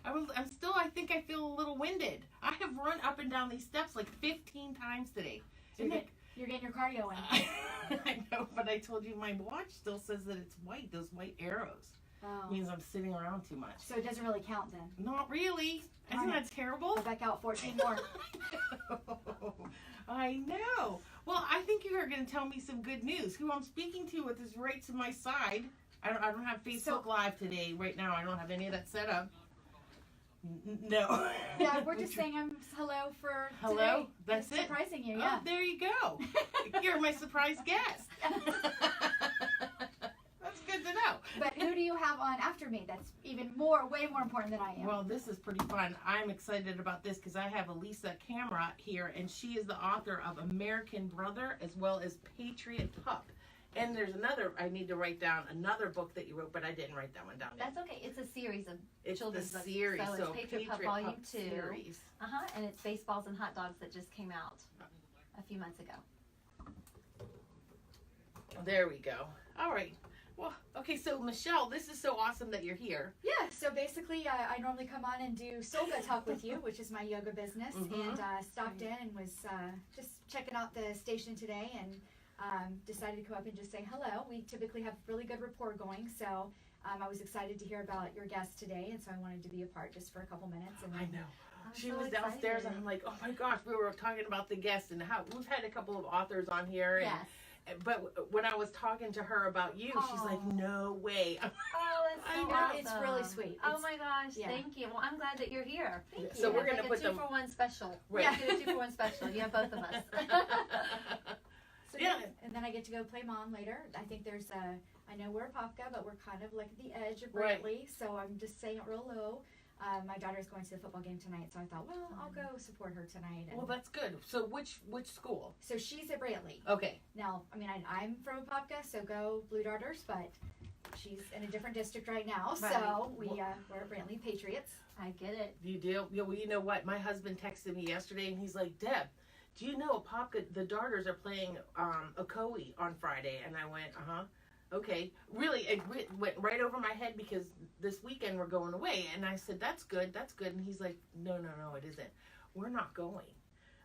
I think I feel a little winded. I have run up and down these steps like 15 times today. So you're getting your cardio in. I know, but I told you my watch still says that it's white. Those white arrows. Oh. Means I'm sitting around too much. So it doesn't really count then? Not really. Isn't that terrible? Go back out 14 more. I know. Well, I think you are going to tell me some good news. Who I'm speaking to with is right to my side. I don't have Facebook Live today. Right now, I don't have any of that set up. No. Yeah, we're just saying hello for hello. Today. That's it's it. Surprising you, yeah. Oh, there you go. You're my surprise guest. That's good to know. But who do you have on after me? That's way more important than I am. Well, this is pretty fun. I'm excited about this because I have Elisa Camara here, and she is the author of American Brother as well as Patriot Pup. And there's I need to write down another book that you wrote, but I didn't write that one down yet. That's okay. It's a series of children's books. Series. So it's Patriot Pup Volume 2. Series. And it's Baseballs and Hot Dogs that just came out a few months ago. There we go. All right. Well, okay, so Michelle, this is so awesome that you're here. Yeah, so basically I normally come on and do Soga Talk with you, which is my yoga business, and stopped in and was just checking out the station today and decided to come up and just say hello. We typically have really good rapport going, so I was excited to hear about your guest today, and so I wanted to be a part just for a couple minutes. And I know. She so was downstairs, excited. and I'm like, oh my gosh, we were talking about the guest and how we've had a couple of authors on here. And, Yes. But when I was talking to her about you, she's like, no way. Oh, that's so awesome. It's really sweet. Oh my gosh, yeah. Thank you. Well, I'm glad that you're here. Thank you. So we're going to put a 2-for-1 special. Right. Yeah, do a 2-for-1 special. You have both of us. So Yeah. And then I get to go play mom later. I think there's I know we're Apopka, but we're kind of like at the edge of Right. Brantley, so I'm just saying it real low. My daughter's going to the football game tonight, so I thought, well, I'll go support her tonight. And Well, that's good. So which school? so she's at Brantley. Okay. Now, I mean, I'm from Apopka, so go Blue Darters, but she's in a different district right now, so we're at Brantley Patriots. I get it. You do? Yeah, well, you know what? My husband texted me yesterday, and he's like, Deb, do you know Apopka, the Darters are playing Ocoee on Friday? And I went, okay. Really, it went right over my head because this weekend we're going away. And I said, that's good. And he's like, no, it isn't. We're not going.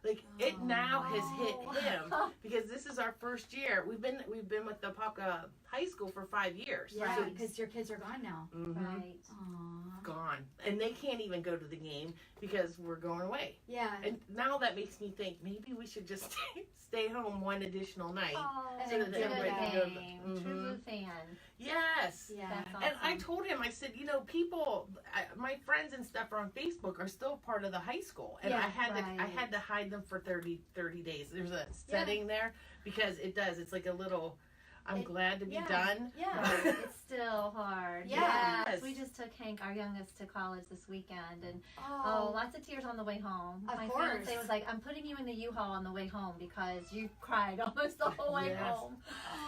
Like, it now has hit him because this is our first year. We've been with the Apopka High School for 5 years. Yeah, So- because your kids are gone now. Right. Aww. gone. And they can't even go to the game because we're going away. Yeah. And now that makes me think maybe we should just stay home one additional night. Oh, so that everybody good can go to the- game. Mhm. True blue fan. Yes. Yeah. That's awesome. And I told him, I said, people, my friends and stuff on Facebook are still part of the high school, and Yeah, I had right. to hide them for 30 days. There's a setting there because it does. It's like a little. I'm glad to be done. Yeah. Right. It's still hard. Yes. Yes. We just took Hank, our youngest, to college this weekend, and lots of tears on the way home. Of My course. fiance was like, "I'm putting you in the U-Haul on the way home because you cried almost the whole way Yes. home."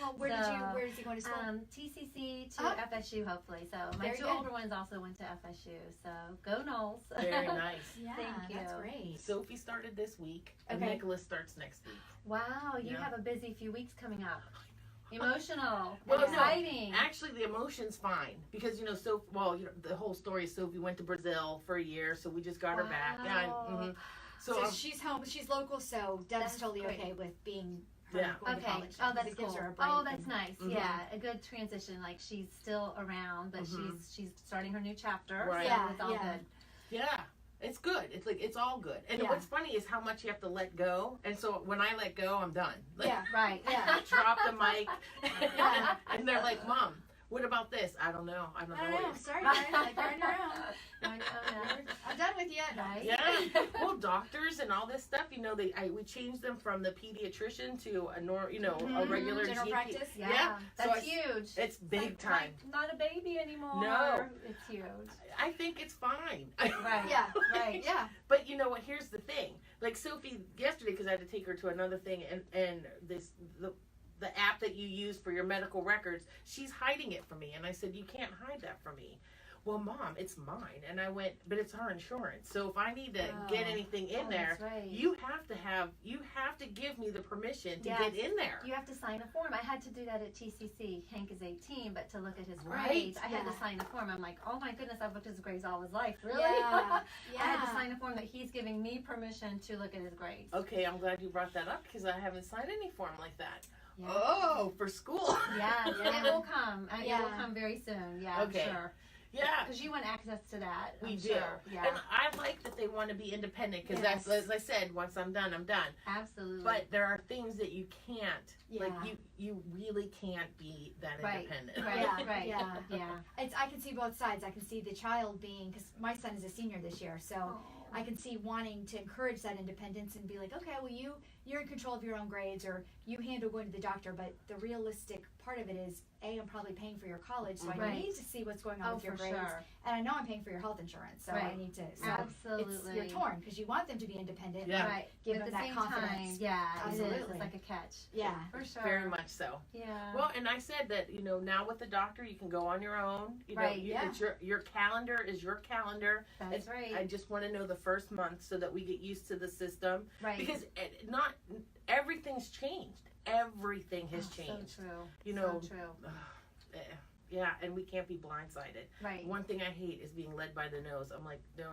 Oh, where is he going to school? TCC to Oh. FSU, hopefully. So my Very two good. older ones also went to FSU. So go Knowles. Very nice. Yeah, Thank you. that's great. Sophie started this week, and Okay. Nicholas starts next week. Wow, you Yeah. have a busy few weeks coming up. Emotional, Well, no, exciting. Actually, the emotion's fine because the whole story is Sophie went to Brazil for a year, so we just got her back. Yeah. Wow. So she's home. She's local, so Deb's That's totally great. okay with being her Yeah. going to Okay. college. Oh, that's It gives cool. her a break Oh, that's and- nice. Mhm. Yeah, a good transition. Like she's still around, but she's starting her new chapter. Right. So Yeah, it's all yeah. good. Yeah. It's good. It's like it's all good. And Yeah. what's funny is how much you have to let go. And so when I let go, I'm done. Like, Yeah. Right. Yeah. drop the mic. And they're like, "Mom, what about this?" I don't know. I don't I know. don't know. Sorry, guys. Like, you're on your own. Right. I'm done with you. Right. Yeah. Well, doctors and all this stuff, we changed them from the pediatrician to a a regular General GP. practice. Yeah. So That's huge. It's big Like, time. not a baby anymore. No. It's huge. I think it's fine. Right. Yeah. Right. Yeah. But you know what? Here's the thing. Like Sophie yesterday, because I had to take her to another thing, and the app that you use for your medical records, she's hiding it from me. And I said, you can't hide that from me. well, Mom, it's mine. And I went, but it's our insurance. So if I need to get anything in there, that's right. you have to give me the permission to get in there. You have to sign a form. I had to do that at TCC. Hank is 18, but to look at his Right. grades, I had to sign a form. I'm like, oh my goodness, I've looked at his grades all his life. Really? Yeah. I had to sign a form that he's giving me permission to look at his grades. Okay, I'm glad you brought that up because I haven't signed any form like that. Yeah. Oh, for school. Yes, Yeah. it will come. It Yeah. will come very soon. Yeah, Okay. I'm sure. Yeah. Because you want access to that. We I'm do. Sure. Yeah. And I like that they want to be independent because Yes. that's, as I said, once I'm done, I'm done. Absolutely. But there are things that you can't, like Yeah. you really can't be that Right. independent. Right. Yeah, Right. yeah. Yeah. I can see both sides. I can see the child being, because my son is a senior this year, so I can see wanting to encourage that independence and be like, okay, well, you're in control of your own grades, or you handle going to the doctor. But the realistic part of it is, I'm probably paying for your college, so I Right. need to see what's going on Oh, with your for grades, sure. and I know I'm paying for your health insurance, so I Right. need to. So Absolutely. you're torn because you want them to be independent. Yeah. Right. Give But them at that the same confidence. time, yeah, it is. Absolutely. It's like a catch. Yeah. For sure. Very much so. Yeah. Well, and I said that, now with the doctor, you can go on your own. Right, yeah. It's your calendar is your calendar. That's right. I just want to know the first month so that we get used to the system. Right. Because not everything's changed. Everything has changed. So true. So true. Yeah, and we can't be blindsided. Right. One thing I hate is being led by the nose. I'm like, no.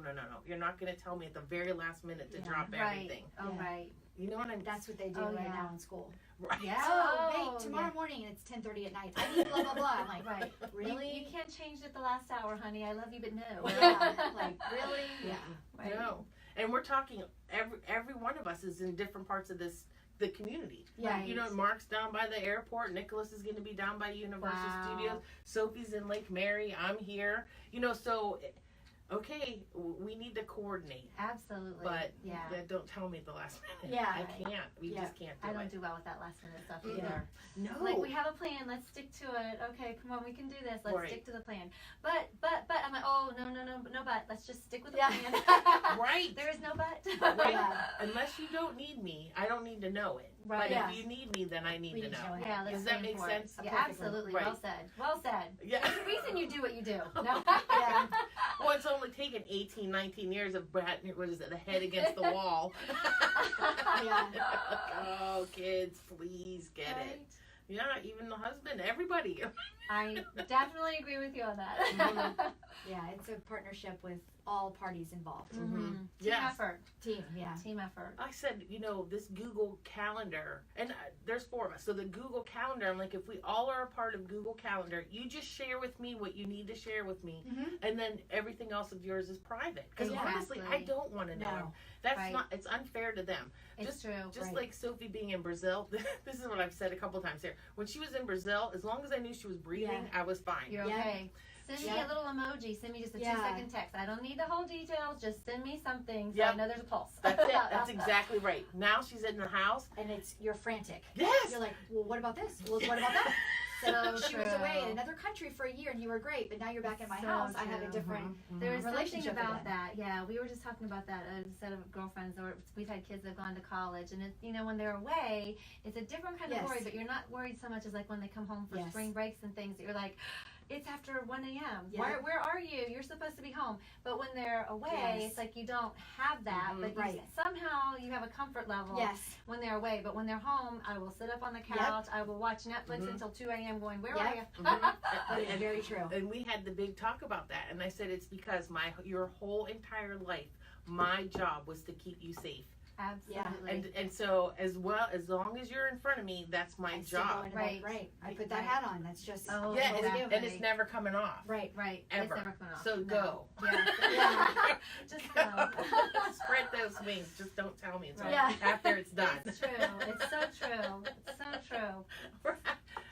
You're not going to tell me at the very last minute to drop Right. everything. Oh, Yeah. right. You know what I'm? That's what they do Oh, right yeah. now in school. Right. Yeah. Oh, Oh, wait, tomorrow yeah. morning and it's 10:30 at night. I need blah blah blah. I'm like, Right. really? You can't change it at the last hour, honey. I love you, but no. Yeah, like really? Yeah. Right. No. And we're talking every one of us is in different parts of the community. Yeah. Right. You know, Mark's down by the airport. Nicholas is going to be down by Universal Wow. Studios. Sophie's in Lake Mary. I'm here. So okay, we need to coordinate. Absolutely. But yeah. don't tell me at the last minute. Yeah. I can't. We Yeah. just can't do I don't it. do well with that last minute stuff Mm-mm. either. No. Like, we have a plan, let's stick to it. Okay, come on, we can do this. Let's Right. stick to the plan. But I'm like, oh no but. Let's just stick with the Yeah. plan. Right. There is no but. Right. Yeah. Unless you don't need me, I don't need to know it. Right. But Yeah. if you need me, then I need We to need to know. know it. Yeah, let's Does that plan make for sense? it. Yeah, Perfectly. absolutely. Right. Well said. Well said. Yeah. There's a reason you do what you do. No? Yeah. Well, it's only taken 18, 19 years of the head against the wall. Yeah. Oh, kids, please get it. Yeah, even the husband, everybody. I definitely agree with you on that. Mhm. Yeah, it's a partnership with all parties involved. Mhm. Team Yes. effort. Team, yeah. Team effort. I said, this Google Calendar, and there's 4 of us. So the Google Calendar, I'm like, if we all are a part of Google Calendar, you just share with me what you need to share with me, Mm-hmm. and then everything else of yours is private. Because honestly, I Exactly. don't want to know. No. That's Right. not. It's unfair to them. It's true. Just Right. like Sophie being in Brazil, this is what I've said a couple times here. When she was in Brazil, as long as I knew she was breathing, I was fine. You're Yeah. okay. Send me Yeah. a little emoji. Send me just a Yeah. 2-second text. I don't need the whole details. Just send me something so Yep. I know there's a pulse. That's it. That's exactly right. Now she's in the house. And you're frantic. Yes. You're like, well, what about this? Well, what about that? So she was away in true. another country for a year and you were great, but now you're back in my So house. I have a true. different. There is something relationship about again. that. Yeah, we were just talking about that. A set of girlfriends, or we've had kids that have gone to college, and when they're away, it's a different kind of Yes. worry. But you're not worried so much as like when they come home for Yes. spring breaks and things. That you're like, it's after 1 a.m. Yeah. Where are you? You're supposed to be home. But when they're away, Yes. it's like you don't have that. Mhm. But Right. somehow you have a comfort level. Yes. When they're away, but when they're home, I will sit up on the couch. I will watch Netflix until 2 a.m. going, where are you? That is very true. And we had the big talk about that, and I said it's because your whole entire life, my job was to keep you safe, Absolutely. and so as long as you're in front of me, that's my I still job. go into Right. Right. I put that Right. hat on. That's just. Oh, Yeah, what and, we do. it's never coming off. Right. Right. Ever. It's never coming off. So No. go. Yeah. Yeah. Just go. Spread those wings. Just don't tell me until Right. after it's done. It's true. It's so true. It's so true.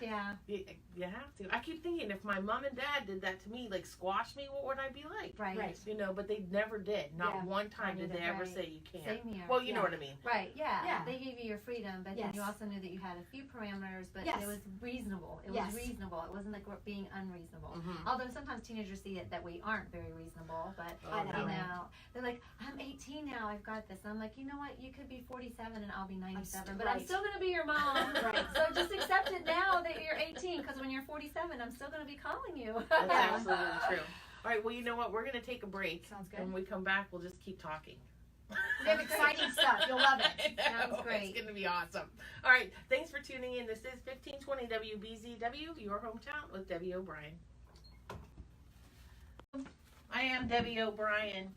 Yeah. You have to. I keep thinking if my mom and dad did that to me, like squash me, what would I be like? Right. Right. But they never did. Not Yeah, one time did neither. they ever Right. say you can't. Same here. Well, you know Yeah. what I mean. Right. Yeah. Yeah. They gave you your freedom, but then Yes. you also knew that you had a few parameters, but Yes. it was reasonable. It Yes. was reasonable. It wasn't like we're being unreasonable. Mhm. Although sometimes teenagers see it that we aren't very reasonable, but Oh, I know. you no. know, they're like, I'm 18 now, I've got this. And I'm like, you know what? You could be 47 and I'll be 97, but I'm right. still going to be your mom. Right. So just accept it now that you're 18, because when you're 47, I'm still going to be calling you. That's absolutely true. All right, well, you know what? We're going to take a break. Sounds good. And when we come back, we'll just keep talking. We have exciting stuff. You'll love it. Sounds great. It's going to be awesome. All right, thanks for tuning in. This is 1520 WBZW, your hometown, with Debbie O'Brien. I am Debbie O'Brien.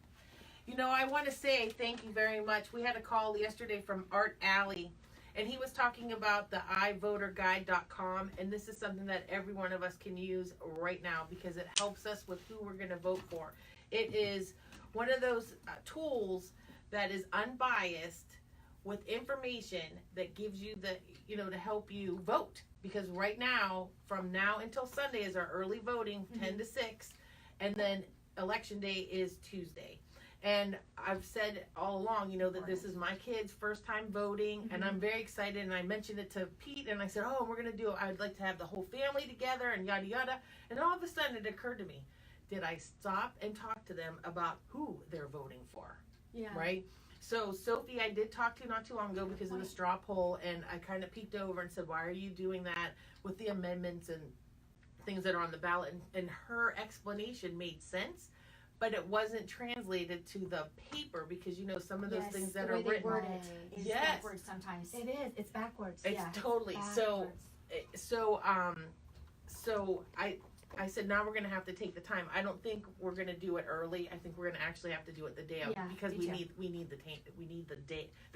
You know, I want to say thank you very much. We had a call yesterday from Art Alley, and he was talking about the iVoterGuide.com, and this is something that every one of us can use right now because it helps us with who we're going to vote for. It is one of those tools that is unbiased with information that gives you the, you know, to help you vote. Because right now, from now until Sunday is our early voting, 10 to 6, and then election day is Tuesday. And I've said all along, you know, that this is my kid's first time voting, and I'm very excited. And I mentioned it to Pete, and I said, oh, we're going to do it. I'd like to have the whole family together and yada, yada. And all of a sudden it occurred to me, did I stop and talk to them about who they're voting for? Yeah. Right? So Sophie, I did talk to not too long ago because of the straw poll, and I kind of peeked over and said, why are you doing that with the amendments and things that are on the ballot? And her explanation made sense, but it wasn't translated to the paper because, you know, some of those things that the are way they written. word it is Yes. backwards sometimes. It is. It's backwards. It's totally. Backwards. So I said, now we're going to have to take the time. I don't think we're going to do it early. I think we're going to actually have to do it the day of because we need the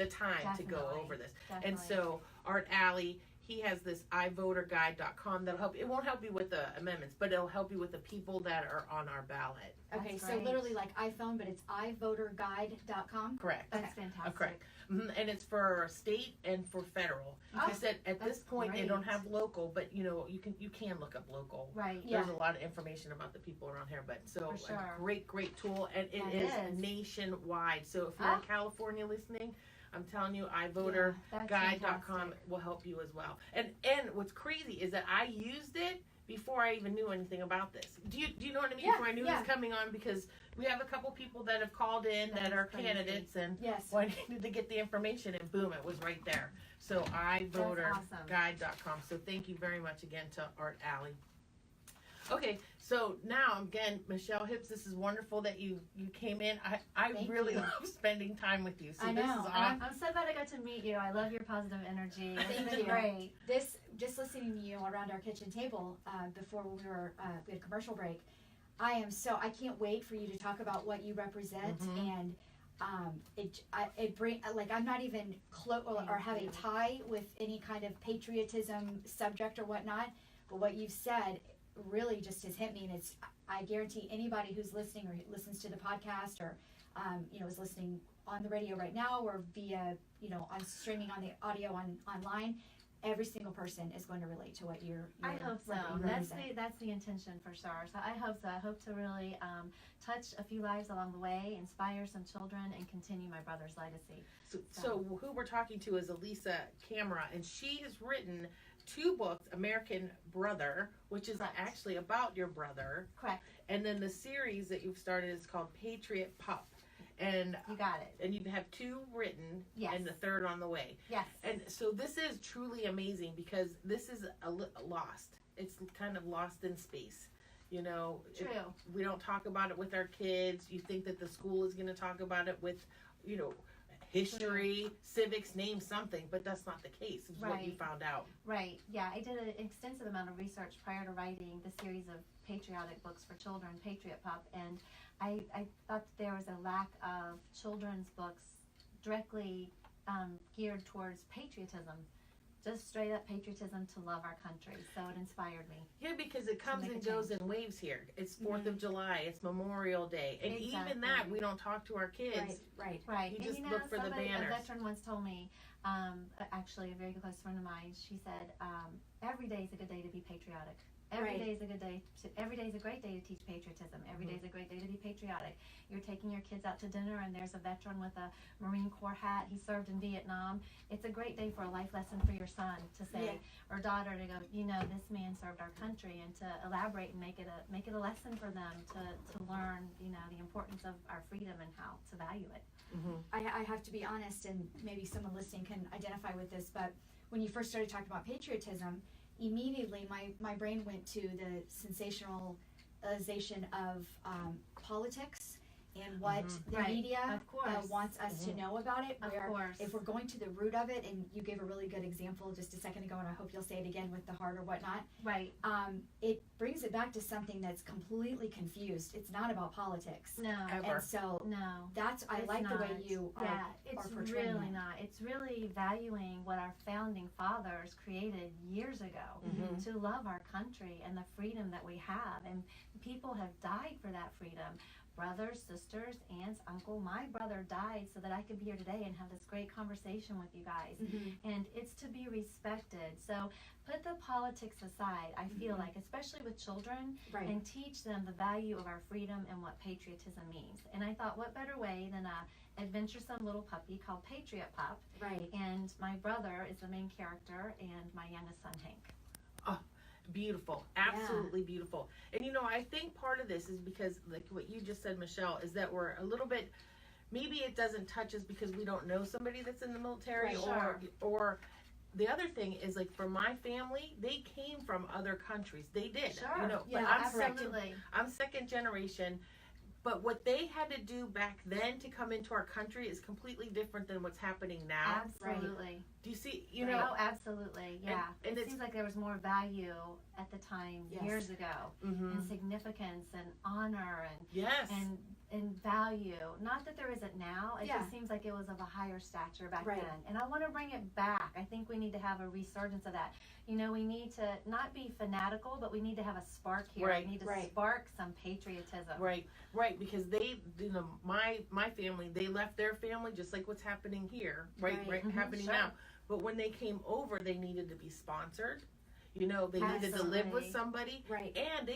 time to go Definitely. over this. Definitely. And so Art Alley, he has this iVoterGuide.com that'll help. It won't help you with the amendments, but it'll help you with the people that are on our ballot. Okay, That's so great. literally like iPhone, but it's iVoterGuide.com. Correct. That's fantastic. Correct. And it's for state and for federal. Oh, I said at this that's point they don't great. have local, but you know you can look up local. Right. There's a lot of information about the people around here, but so For sure. a great tool, and it That is is. nationwide. So if you're in California listening, I'm telling you, iVoterGuide.com fantastic. will help you as well. And what's crazy is that I used it before I even knew anything about this. Do you know what I mean? Yeah, Before I knew it was coming on, because we have a couple people that have called in that are crazy. candidates, and Yes. well, I needed to get the information, and boom, it was right there. So iVoterGuide.com. So thank you very much again to Art Alley. Okay, so now again, Michelle Hips, this is wonderful that you came in. I Thank really you. love spending time with you. So I this know, is and awesome. I'm so glad I got to meet you. I love your positive energy. It's Thank been you. great. This, just listening to you around our kitchen table before we had a commercial break, I can't wait for you to talk about what you represent, and it bring, like, I'm not even close or have a tie with any kind of patriotism subject or whatnot, but what you've said really just has hit me, and I guarantee anybody who's listening or listens to the podcast or is listening on the radio right now or via on streaming on the audio online, every single person is going to relate to what you're I hope so. what you That's represent. that's the intention for sure. So I hope so. I hope to really touch a few lives along the way, inspire some children, and continue my brother's legacy. So who we're talking to is Elisa Camara, and she has written 2 books, American Brother, which is Correct. actually about your brother, Correct. and then the series that you've started is called Patriot Pup, and You got it. you have 2 written, Yes. and the 3rd on the way. Yes. And so this is truly amazing because this is lost. It's kind of lost in space. True. We don't talk about it with our kids. You think that the school is going to talk about it with, history, civics, name something, but that's not the case, is what you Right. found out. Right. Yeah, I did an extensive amount of research prior to writing the series of patriotic books for children, Patriot Pup, and I thought that there was a lack of children's books directly geared towards patriotism, just straight up patriotism to love our country. So it inspired me. Yeah, because it comes make a and goes in waves here. It's 4th of July, it's Memorial Day, and even that Exactly. we don't talk to our kids. Right. Right. You And just look for the somebody, banners. A veteran once told me, actually a very close friend of mine, she said, every day is a good day to be patriotic. Every Right. day is a good day. Every day is a great day to teach patriotism. Every day is a great day to be patriotic. You're taking your kids out to dinner, and there's a veteran with a Marine Corps hat. He served in Vietnam. It's a great day for a life lesson for your son to say or daughter to go. This man served our country, and to elaborate and make it a lesson for them to learn. The importance of our freedom and how to value it. Mm-hmm. I have to be honest, and maybe someone listening can identify with this, but when you first started talking about patriotism, immediately my brain went to the sensational commercialization of politics and what the Right. media Of course. wants us to know about it. Of Where course. if we're going to the root of it, and you gave a really good example just a second ago, and I hope you'll say it again with the heart or whatnot. Right. It brings it back to something that's completely confused. It's not about politics. No. Ever. And so No. that's, I It's like the way not. you are. Yeah, it's portraying really it. not. It's really valuing what our founding fathers created years ago to love our country and the freedom that we have. And people have died for that freedom. Brothers, sisters, aunts, uncle. My brother died so that I could be here today and have this great conversation with you guys. And it's to be respected. So put the politics aside, I feel like, especially with children, Right. and teach them the value of our freedom and what patriotism means. And I thought, what better way than a adventuresome little puppy called Patriot Pup. Right. And my brother is the main character, and my youngest son, Hank. Beautiful, absolutely beautiful. And you know, I think part of this is because, like what you just said, Michelle, is that we're a little bit, maybe it doesn't touch us because we don't know somebody that's in the military, Right. or the other thing is, like, for my family, they came from other countries. They did, Sure. you know. Yeah, but Absolutely. I'm second generation. But what they had to do back then to come into our country is completely different than what's happening now. Absolutely. Do you see? You know, Oh, absolutely. Yeah. and it it's- seems like there was more value at the time Yes. years ago, and significance and honor yes. and value. Not that there isn't now. It Yeah. just seems like it was of a higher stature back Right. then. And I want to bring it back. I think we need to have a resurgence of that. You know, we need to not be fanatical, but we need to have a spark here. Right. We need to Right. spark some patriotism. Right, because they, you know, my family, they left their family just like what's happening here, right, Right. happening Sure. now. But when they came over, they needed to be sponsored. You know, they needed to live with Absolutely. somebody. Right. And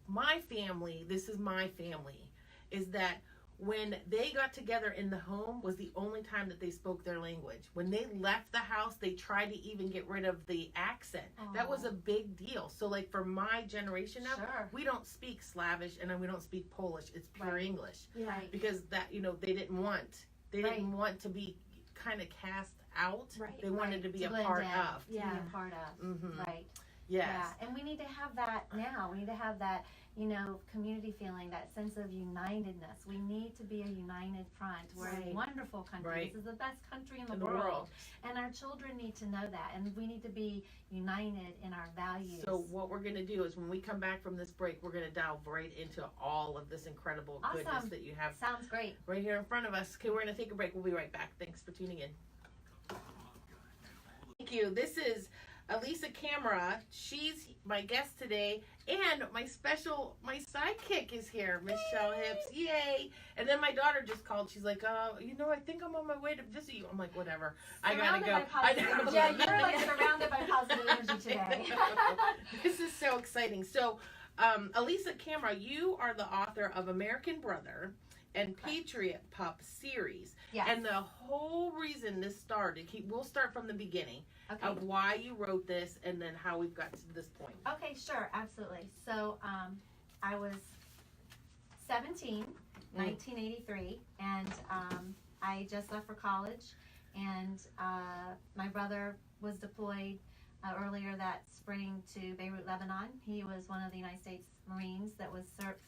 my family, this is my family, is that when they got together in the home was the only time that they spoke their language. When they left the house, they tried to even get rid of the accent. That was a big deal. So, like, for my generation now, Sure. we don't speak Slavish and we don't speak Polish. It's pure Right. English. Right. Because that, you know, they didn't want to be kind of cast out. Right. They wanted to be a blend part in, of. to be Yeah. a part of. Mhm. Right. Yes. Yeah, and we need to have that now. We need to have that, you know, community feeling, that sense of unitedness. We need to be a united front. We're a Right. wonderful country. Right. This is the best country in the, In the world. world. And our children need to know that. And we need to be united in our values. So what we're going to do is when we come back from this break, we're going to delve right into all of this incredible goodness Awesome. that you have Sounds great. right here in front of us. Okay, we're going to take a break. We'll be right back. Thanks for tuning in. Thank you. This is Elisa Camara. She's my guest today, and my sidekick is here, Michelle Hips. Yay! And then my daughter just called. She's like, you know, I think I'm on my way to visit you. I'm like, whatever. I gotta Surrounded go. by positive I know. energy. Yeah, you're like surrounded by positive energy today. This is so exciting. So, Elisa Camara, you are the author of American Brother and Patriot Pup series. Yes. And the whole reason this started, we'll start from the beginning Okay. of why you wrote this and then how we've got to this point. Okay, sure, absolutely. So I was 17, 1983, and I just left for college, and my brother was deployed earlier that spring to Beirut, Lebanon. He was one of the United States Marines that was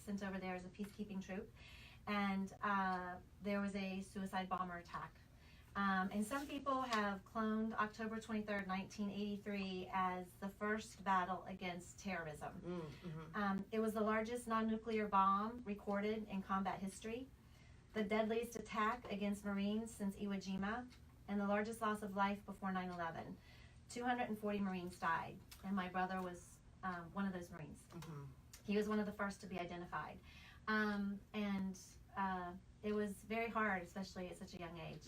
sent over there as a peacekeeping troop, and there was a suicide bomber attack. And some people have cloned October 23rd, 1983 as the first battle against terrorism. It was the largest non-nuclear bomb recorded in combat history, the deadliest attack against Marines since Iwo Jima, and the largest loss of life before 9/11. 240 Marines died, and my brother was one of those Marines. He was one of the first to be identified. It was very hard, especially at such a young age.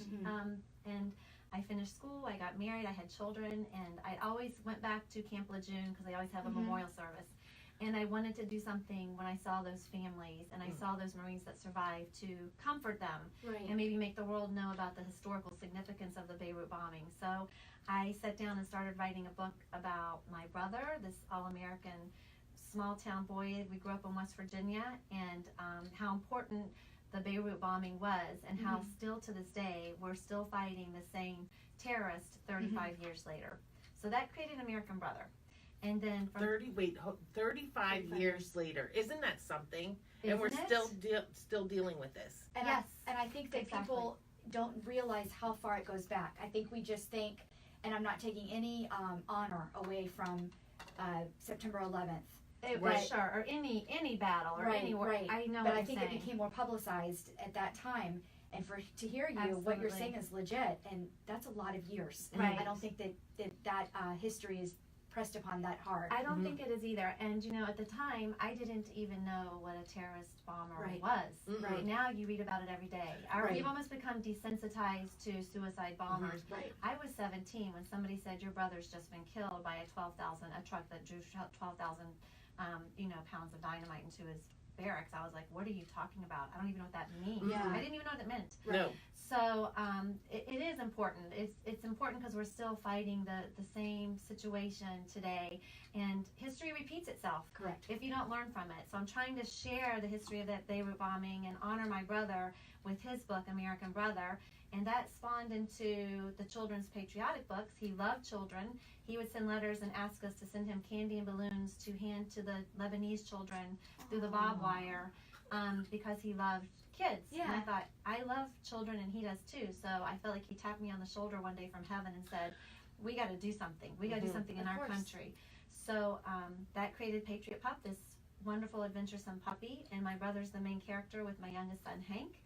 And I finished school, I got married, I had children, and I always went back to Camp Lejeune because they always have a memorial service. And I wanted to do something when I saw those families and I saw those Marines that survived to comfort them Right. and maybe make the world know about the historical significance of the Beirut bombing. So I sat down and started writing a book about my brother, this all-American small town boy. We grew up in West Virginia, and how important the Beirut bombing was, and how still to this day we're still fighting the same terrorist 35 years later. So that created American Brother. And then from 35 years later. Isn't that something? And we're Isn't it? still dealing with this. And Yes, and I think that exactly. people don't realize how far it goes back. I think we just think, and I'm not taking any honor away from September 11th. Right. Sure, or any battle or any war. Right. I know But what I you're think saying. it became more publicized at that time. And to hear you, what you're Absolutely. saying is legit, and that's a lot of years. And Right. I don't think that history is pressed upon that hard. I don't think it is either. And at the time, I didn't even know what a terrorist bomber Right. was. Mhm. Right now, you read about it every day. Right. We've almost become desensitized to suicide bombers. Right. I was 17 when somebody said your brother's just been killed by a truck that drew 12,000, pounds of dynamite into his barracks. I was like, what are you talking about? I don't even know what that means. Yeah. I didn't even know what it meant. No. So it is important. It's important because we're still fighting the same situation today, and history repeats itself Correct. if you don't learn from it. So I'm trying to share the history of that Beirut bombing and honor my brother with his book, American Brother, and that spawned into the children's patriotic books. He loved children. He would send letters and ask us to send him candy and balloons to hand to the Lebanese children through the barbed wire because he loved kids. Yeah. And I thought, I love children and he does too. So I felt like he tapped me on the shoulder one day from heaven and said, we got to do something. We got to do something in Of our course. country. So that created Patriot Pup, this wonderful adventuresome puppy. And my brother's the main character with my youngest son, Hank.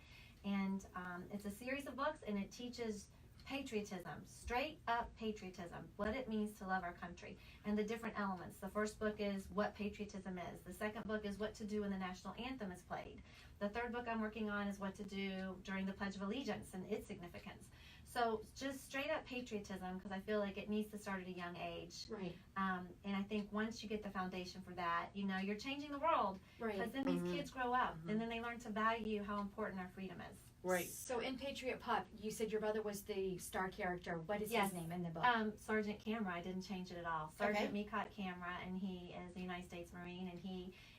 And it's a series of books, and it teaches patriotism, straight up patriotism, what it means to love our country, and the different elements. The first book is what patriotism is. The second book is what to do when the national anthem is played. The third book I'm working on is what to do during the Pledge of Allegiance and its significance. So just straight up patriotism, because I feel like it needs to start at a young age. Right. And I think once you get the foundation for that, you're changing the world. Right. Because then these kids grow up, and then they learn to value how important our freedom is. Right. So in Patriot Pup, you said your brother was the star character. What is Yes. his name in the book? Sergeant Camara. I didn't change it at all. Sergeant Mikot Camara, and he is a United States Marine, and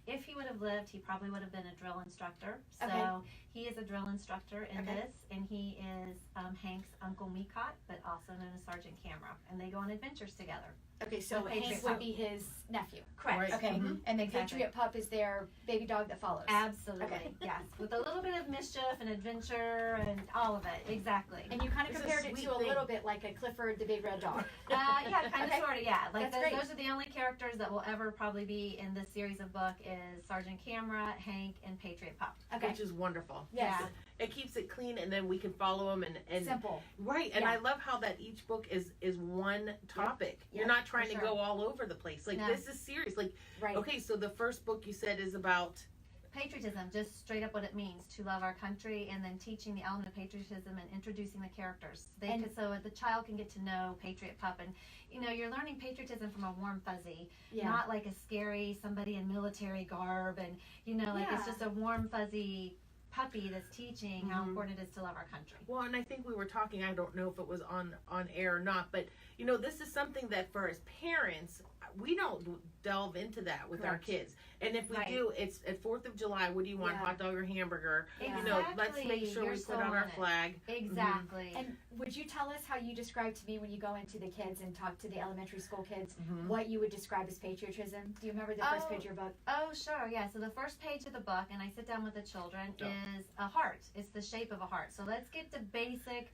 if he would have lived, he probably would have been a drill instructor. So Okay. he is a drill instructor in Okay. this, and he is Hank's Uncle Mikot, but also known as Sergeant Camara, and they go on adventures together. Okay, so Patriot Hank Pup. would be his nephew. Correct. Right. Okay, Mhm. and then Exactly. Patriot Pup is their baby dog that follows. Absolutely, Okay. yes, with a little bit of mischief and adventure and all of it. Exactly. And you kind of It's a compared it sweet to a thing. little bit like a Clifford the Big Red Dog. Yeah, kind of, Okay. sort of, yeah. Like That's great. those are the only characters that will ever probably be in this series of book is Sergeant Camara, Hank, and Patriot Pup. Okay. Which is wonderful. Yes. Yeah. It keeps it clean, and then we can follow them and Simple. right. And Yeah. I love how that each book is one topic. Yeah, You're not trying for to sure. go all over the place. Like No. this is serious. Like Right. okay, so the first book you said is about Patriotism, just straight up what it means to love our country, and then teaching the element of patriotism and introducing the characters. So the child can get to know Patriot Pup, and you're learning patriotism from a warm fuzzy, Yeah. not like a scary somebody in military garb, and Yeah. it's just a warm fuzzy puppy that's teaching how Mhm. important it is to love our country. well, and I think we were talking. I don't know if it was on air or not, but this is something that for as parents we don't delve into that with our Correct. kids. And if we Right. do, it's at 4th of July. What do you want, Yeah. hot dog or hamburger? Exactly. Let's make sure You're we so put on on our it. flag. Exactly. And would you tell us how you describe to me when you go into the kids and talk to the elementary school kids Mhm. what you would describe as patriotism? Do you remember the first Oh. page of your book? Oh, sure, yeah. So the first page of the book, and I sit down with the children, Yeah. is a heart. It's the shape of a heart. So let's get to basic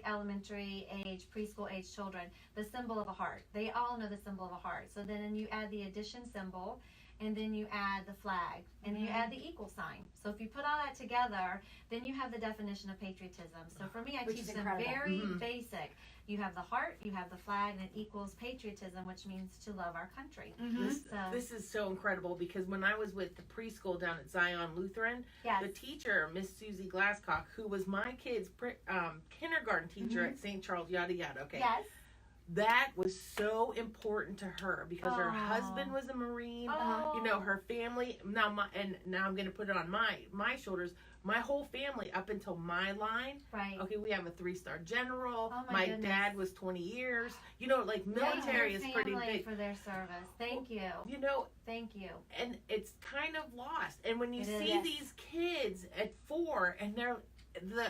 elementary age, preschool age children. The symbol of a heart. They all know the symbol of a heart. So then you add the addition symbol, and then you add the flag, and then you add the equal sign. So if you put all that together, then you have the definition of patriotism. So for me, I Which teach is them incredible. very Mhm. basic. You have the heart, you have the flag, and it equals patriotism, which means to love our country. This is so incredible because when I was with the preschool down at Zion Lutheran, Yes. the teacher, Miss Susie Glasscock, who was my kid's kindergarten teacher at St. Charles, yada yada. Okay, Yes. that was so important to her because her Aw. husband was a Marine. Oh. Her family. Now I'm going to put it on my shoulders. My whole family up until my line. Right. Okay, we have a 3-star general. Oh, my my goodness. dad was 20 years. Military is Thank pretty your family big. for their service. Thank you. Thank you. And it's kind of lost. And when you It is, see yes. these kids at 4 and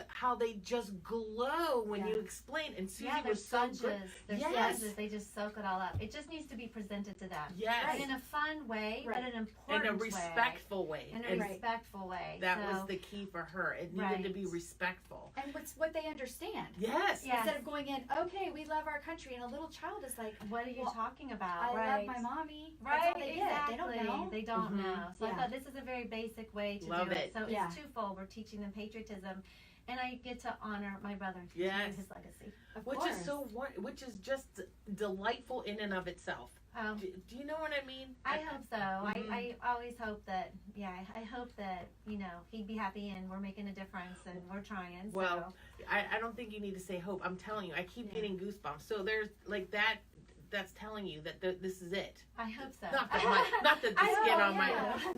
how they just glow when you explain. And Susie Yeah, they're was so sponges. good. They're Yes. sponges. They just soak it all up. It just needs to be presented to them. Yes. And in a fun way, but an important In a way. respectful way. In a And respectful way. that So, was the key for her. It needed to be respectful. And what they understand. Yes. Yes. Instead of going in, okay, we love our country, and a little child is like, what are you well, talking about? I love my mommy. Right, That's all they exactly. get. They don't know. They don't Mhm. know. So I Yeah. thought this is a very basic way to Love do it. So Yeah. it's twofold. We're teaching them patriotism, and I get to honor my brother and Yes. continue his legacy. Of Which course. is which is just delightful in and of itself. Do you know what I mean? I hope so. Mhm. I always hope that, I hope that, he'd be happy and we're making a difference and we're trying. Well, I don't think you need to say hope. I'm telling you, I keep getting goosebumps. So there's like that's telling you that this is it. I hope so. Not that the skin on my.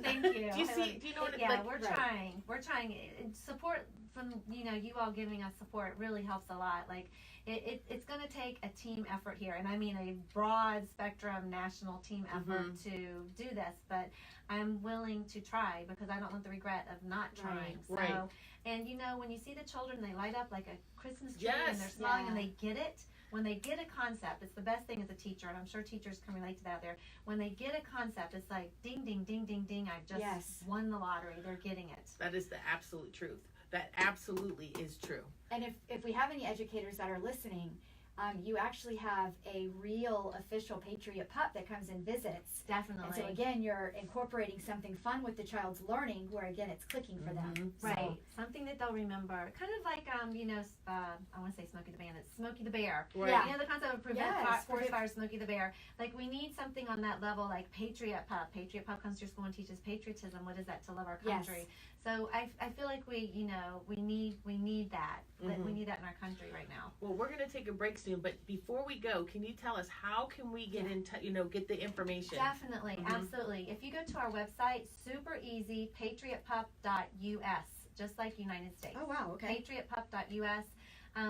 Thank you. Do you see? Do you know what it's Yeah, like? we're trying. We're trying. Support from you all giving us support really helps a lot. Like it's going to take a team effort here, and I mean a broad spectrum national team effort to do this. But I'm willing to try because I don't want the regret of not trying. Right. So, and when you see the children, they light up like a Christmas tree Yes. and they're smiling and they get it. When they get a concept, it's the best thing as a teacher, and I'm sure teachers can relate to that out there. When they get a concept, it's like ding, ding, ding, ding, ding, I've just won the lottery. They're getting it. That is the absolute truth. That absolutely is true. And if we have any educators that are listening, you actually have a real official Patriot Pup that comes and visits. Definitely. And so again, you're incorporating something fun with the child's learning, where again it's clicking for them. Right. Something that they'll remember. Kind of like I want to say Smokey the Bandit, Smokey the Bear. Right. Yeah. The concept of prevent forest fire, Smokey the Bear. Like we need something on that level, like Patriot Pup. Patriot Pup comes to your school and teaches patriotism. What is that? To love our country. Yes. So I feel like we need that. We need that in our country right now. Well, we're going to take a break soon, but before we go, can you tell us how can we get in touch? Get the information. Definitely, absolutely. If you go to our website, super easy, patriotpup.us, just like United States. Oh wow, okay. Patriotpup.us.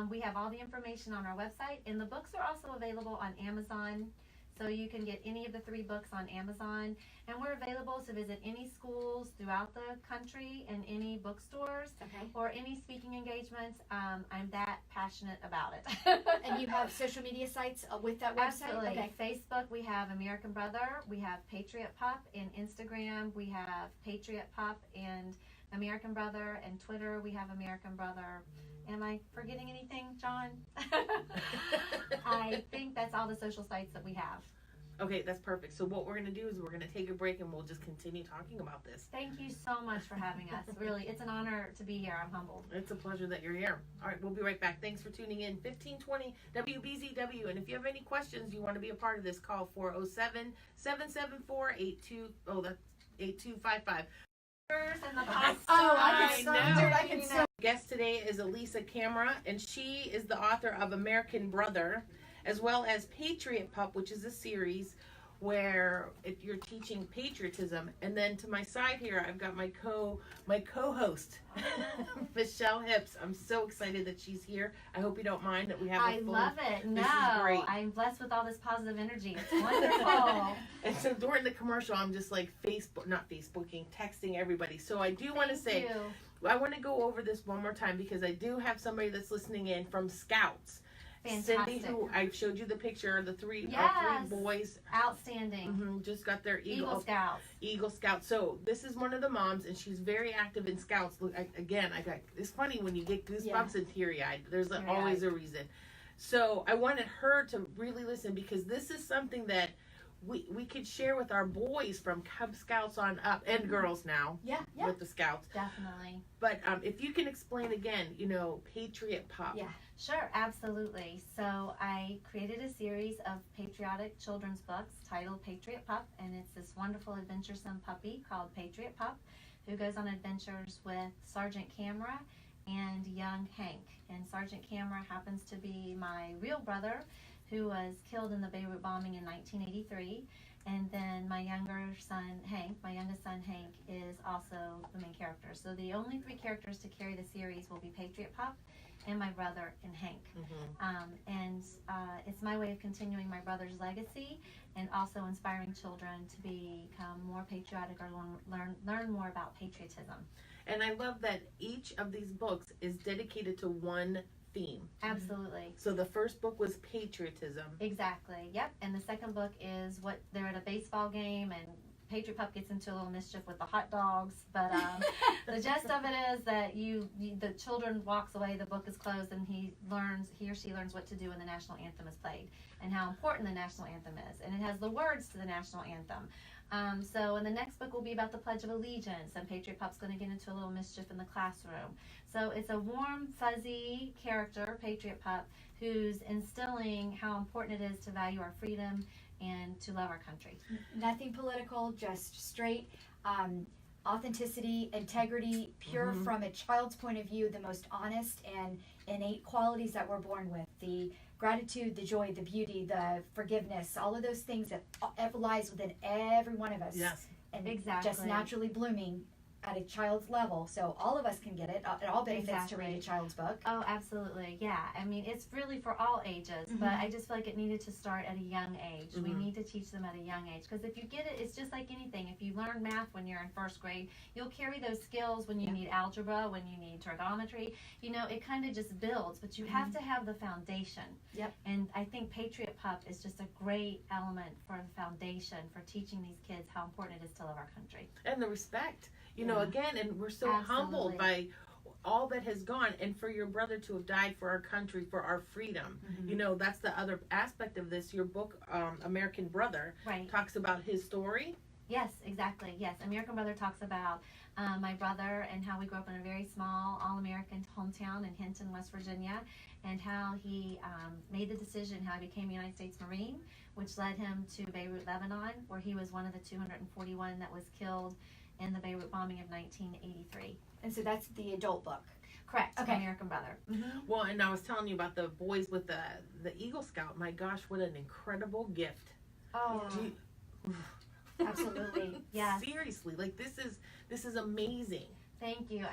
We have all the information on our website, and the books are also available on Amazon. So you can get any of the 3 books on Amazon. And we're available to visit any schools throughout the country and any bookstores or any speaking engagements. I'm that passionate about it. And you have social media sites with that website? Absolutely. Okay. Facebook, we have American Brother. We have Patriot Pup. And Instagram, we have Patriot Pup and American Brother. And Twitter, we have American Brother. Am I forgetting anything, John? I think that's all the social sites that we have. Okay, that's perfect. So what we're going to do is we're going to take a break and we'll just continue talking about this. Thank you so much for having us. Really, it's an honor to be here. I'm humbled. It's a pleasure that you're here. All right, we'll be right back. Thanks for tuning in. 1520 WBZW. And if you have any questions, you want to be a part of this, call 407-774-8255. And the pasta. I can so Guest today is Elisa Camara, and she is the author of American Brother, as well as Patriot Pup, which is a series where you're teaching patriotism. And then to my side here, I've got my co-host, Michelle Hips. I'm so excited that she's here. I hope you don't mind that we have I love it. This is great. I'm blessed with all this positive energy. It's wonderful. And so during the commercial, I'm just like texting everybody. So I do want to say, I want to go over this one more time because I do have somebody that's listening in from Scouts. Fantastic. Cindy, who I showed you the picture of the three boys. Outstanding. Just got their Eagle Scouts. Eagle Scouts. So this is one of the moms, and she's very active in Scouts. Look, it's funny when you get goosebumps and teary-eyed. There's always a reason. So I wanted her to really listen because this is something that we could share with our boys from Cub Scouts on up, and girls now with the Scouts. Definitely. But if you can explain again, Patriot Pup. Yeah. Sure, absolutely. So I created a series of patriotic children's books titled Patriot Pup, and it's this wonderful adventuresome puppy called Patriot Pup who goes on adventures with Sergeant Camara and young Hank. And Sergeant Camara happens to be my real brother who was killed in the Beirut bombing in 1983. And then my youngest son Hank is also the main character. So the only 3 characters to carry the series will be Patriot Pup and my brother and Hank. It's my way of continuing my brother's legacy and also inspiring children to become more patriotic or learn more about patriotism. And I love that each of these books is dedicated to one theme. Absolutely. So the first book was patriotism. Exactly. Yep. And the second book is what they're at a baseball game and Patriot Pup gets into a little mischief with the hot dogs, but the gist of it is that the children walks away, the book is closed, and he or she learns what to do when the national anthem is played and how important the national anthem is, and it has the words to the national anthem. So in the next book will be about the Pledge of Allegiance, and Patriot Pup's going to get into a little mischief in the classroom. So it's a warm, fuzzy character, Patriot Pup, who's instilling how important it is to value our freedom and to love our country. Nothing political, just straight authenticity, integrity, pure from a child's point of view, the most honest and innate qualities that we're born with. The gratitude, the joy, the beauty, the forgiveness, all of those things that lies within every one of us. Yes. And Exactly. just naturally blooming at a child's level, so all of us can get it. It all benefits to read a child's book. Oh, absolutely. Yeah. I mean, it's really for all ages, but I just feel like it needed to start at a young age. We need to teach them at a young age, because if you get it, it's just like anything. If you learn math when you're in first grade, you'll carry those skills when you need algebra, when you need trigonometry. You know, it kind of just builds, but you have to have the foundation. Yep. And I think Patriot Pup is just a great element for the foundation for teaching these kids how important it is to love our country. And the respect. You know, again, and we're so humbled Absolutely. by all that has gone, and for your brother to have died for our country, for our freedom. You know, that's the other aspect of this. Your book, American Brother, talks about his story. Yes, exactly. Yes, American Brother talks about my brother and how we grew up in a very small, all-American hometown in Hinton, West Virginia, and how he made the decision, how he became a United States Marine, which led him to Beirut, Lebanon, where he was one of the 241 that was killed in the Beirut bombing of 1983. And so that's the adult book. Correct. Okay. American Brother. Well, and I was telling you about the boys with the Eagle Scout. My gosh, what an incredible gift. Oh, Absolutely. yes. Seriously, like this is amazing. Thank you.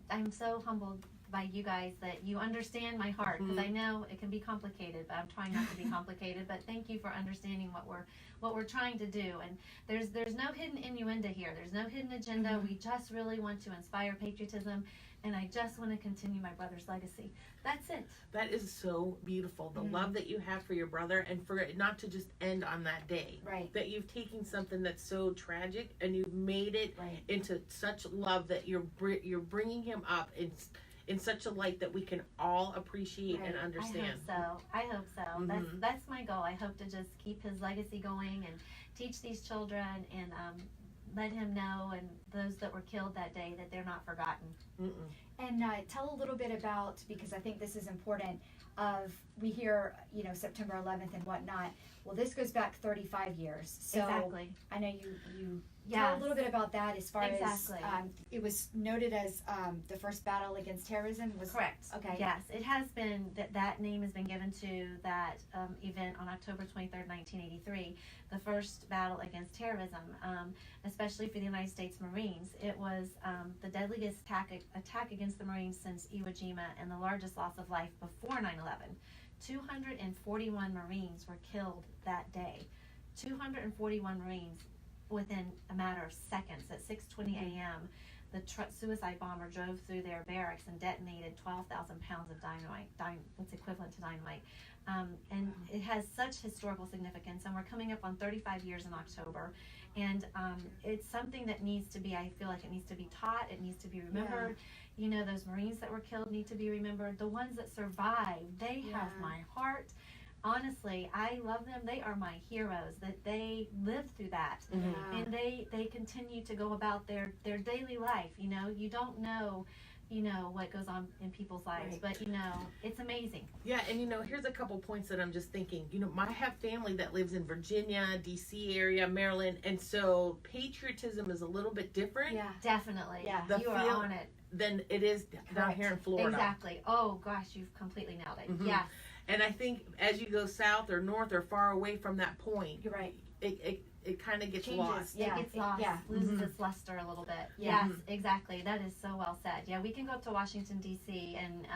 I'm so humbled by you guys that you understand my heart, because I know it can be complicated, but I'm trying not to be complicated. But thank you for understanding what we're trying to do. And there's no hidden innuendo here. There's no hidden agenda. We just really want to inspire patriotism, and I just want to continue my brother's legacy. That's it. That is so beautiful. The love that you have for your brother, and for it not to just end on that day. Right. That you've taken something that's so tragic and you've made it into such love that you're bringing him up in such a light that we can all appreciate and understand. I hope so. That's my goal. I hope to just keep his legacy going and teach these children and let him know, and those that were killed that day, that they're not forgotten. And tell a little bit about, because I think this is important, we hear, September 11th and whatnot. Well, this goes back 35 years. So Exactly. I know you tell a little bit about that, as far as it was noted as the first battle against terrorism. Was correct. Okay. Yes, it has been, that name has been given to that event on October 23rd, 1983, the first battle against terrorism, especially for the United States Marines. It was the deadliest attack against the Marines since Iwo Jima, and the largest loss of life before 9/11. 241 Marines were killed that day. 241 Marines within a matter of seconds. At 6:20 a.m., the suicide bomber drove through their barracks and detonated 12,000 pounds of dynamite, what's equivalent to dynamite. And it has such historical significance, and we're coming up on 35 years in October. And it's something that needs to be, I feel like it needs to be taught, it needs to be remembered. Those Marines that were killed need to be remembered. The ones that survived, they have my heart. Honestly, I love them. They are my heroes, that they lived through that. And they continue to go about their daily life. You don't know, what goes on in people's lives, but it's amazing. Yeah, and here's a couple points that I'm just thinking. I have family that lives in Virginia, DC area, Maryland, and so patriotism is a little bit different. Yeah. Definitely. Yeah. You are on it. Than it is down here in Florida. Exactly. Oh gosh, you've completely nailed it. Yes. And I think as you go south or north or far away from that point, You're right. it kind of gets Changes. lost. Yeah. It gets lost, Yeah. loses Mhm. its luster a little bit. Yeah. Yes, exactly. That is so well said. Yeah, we can go up to Washington, D.C. and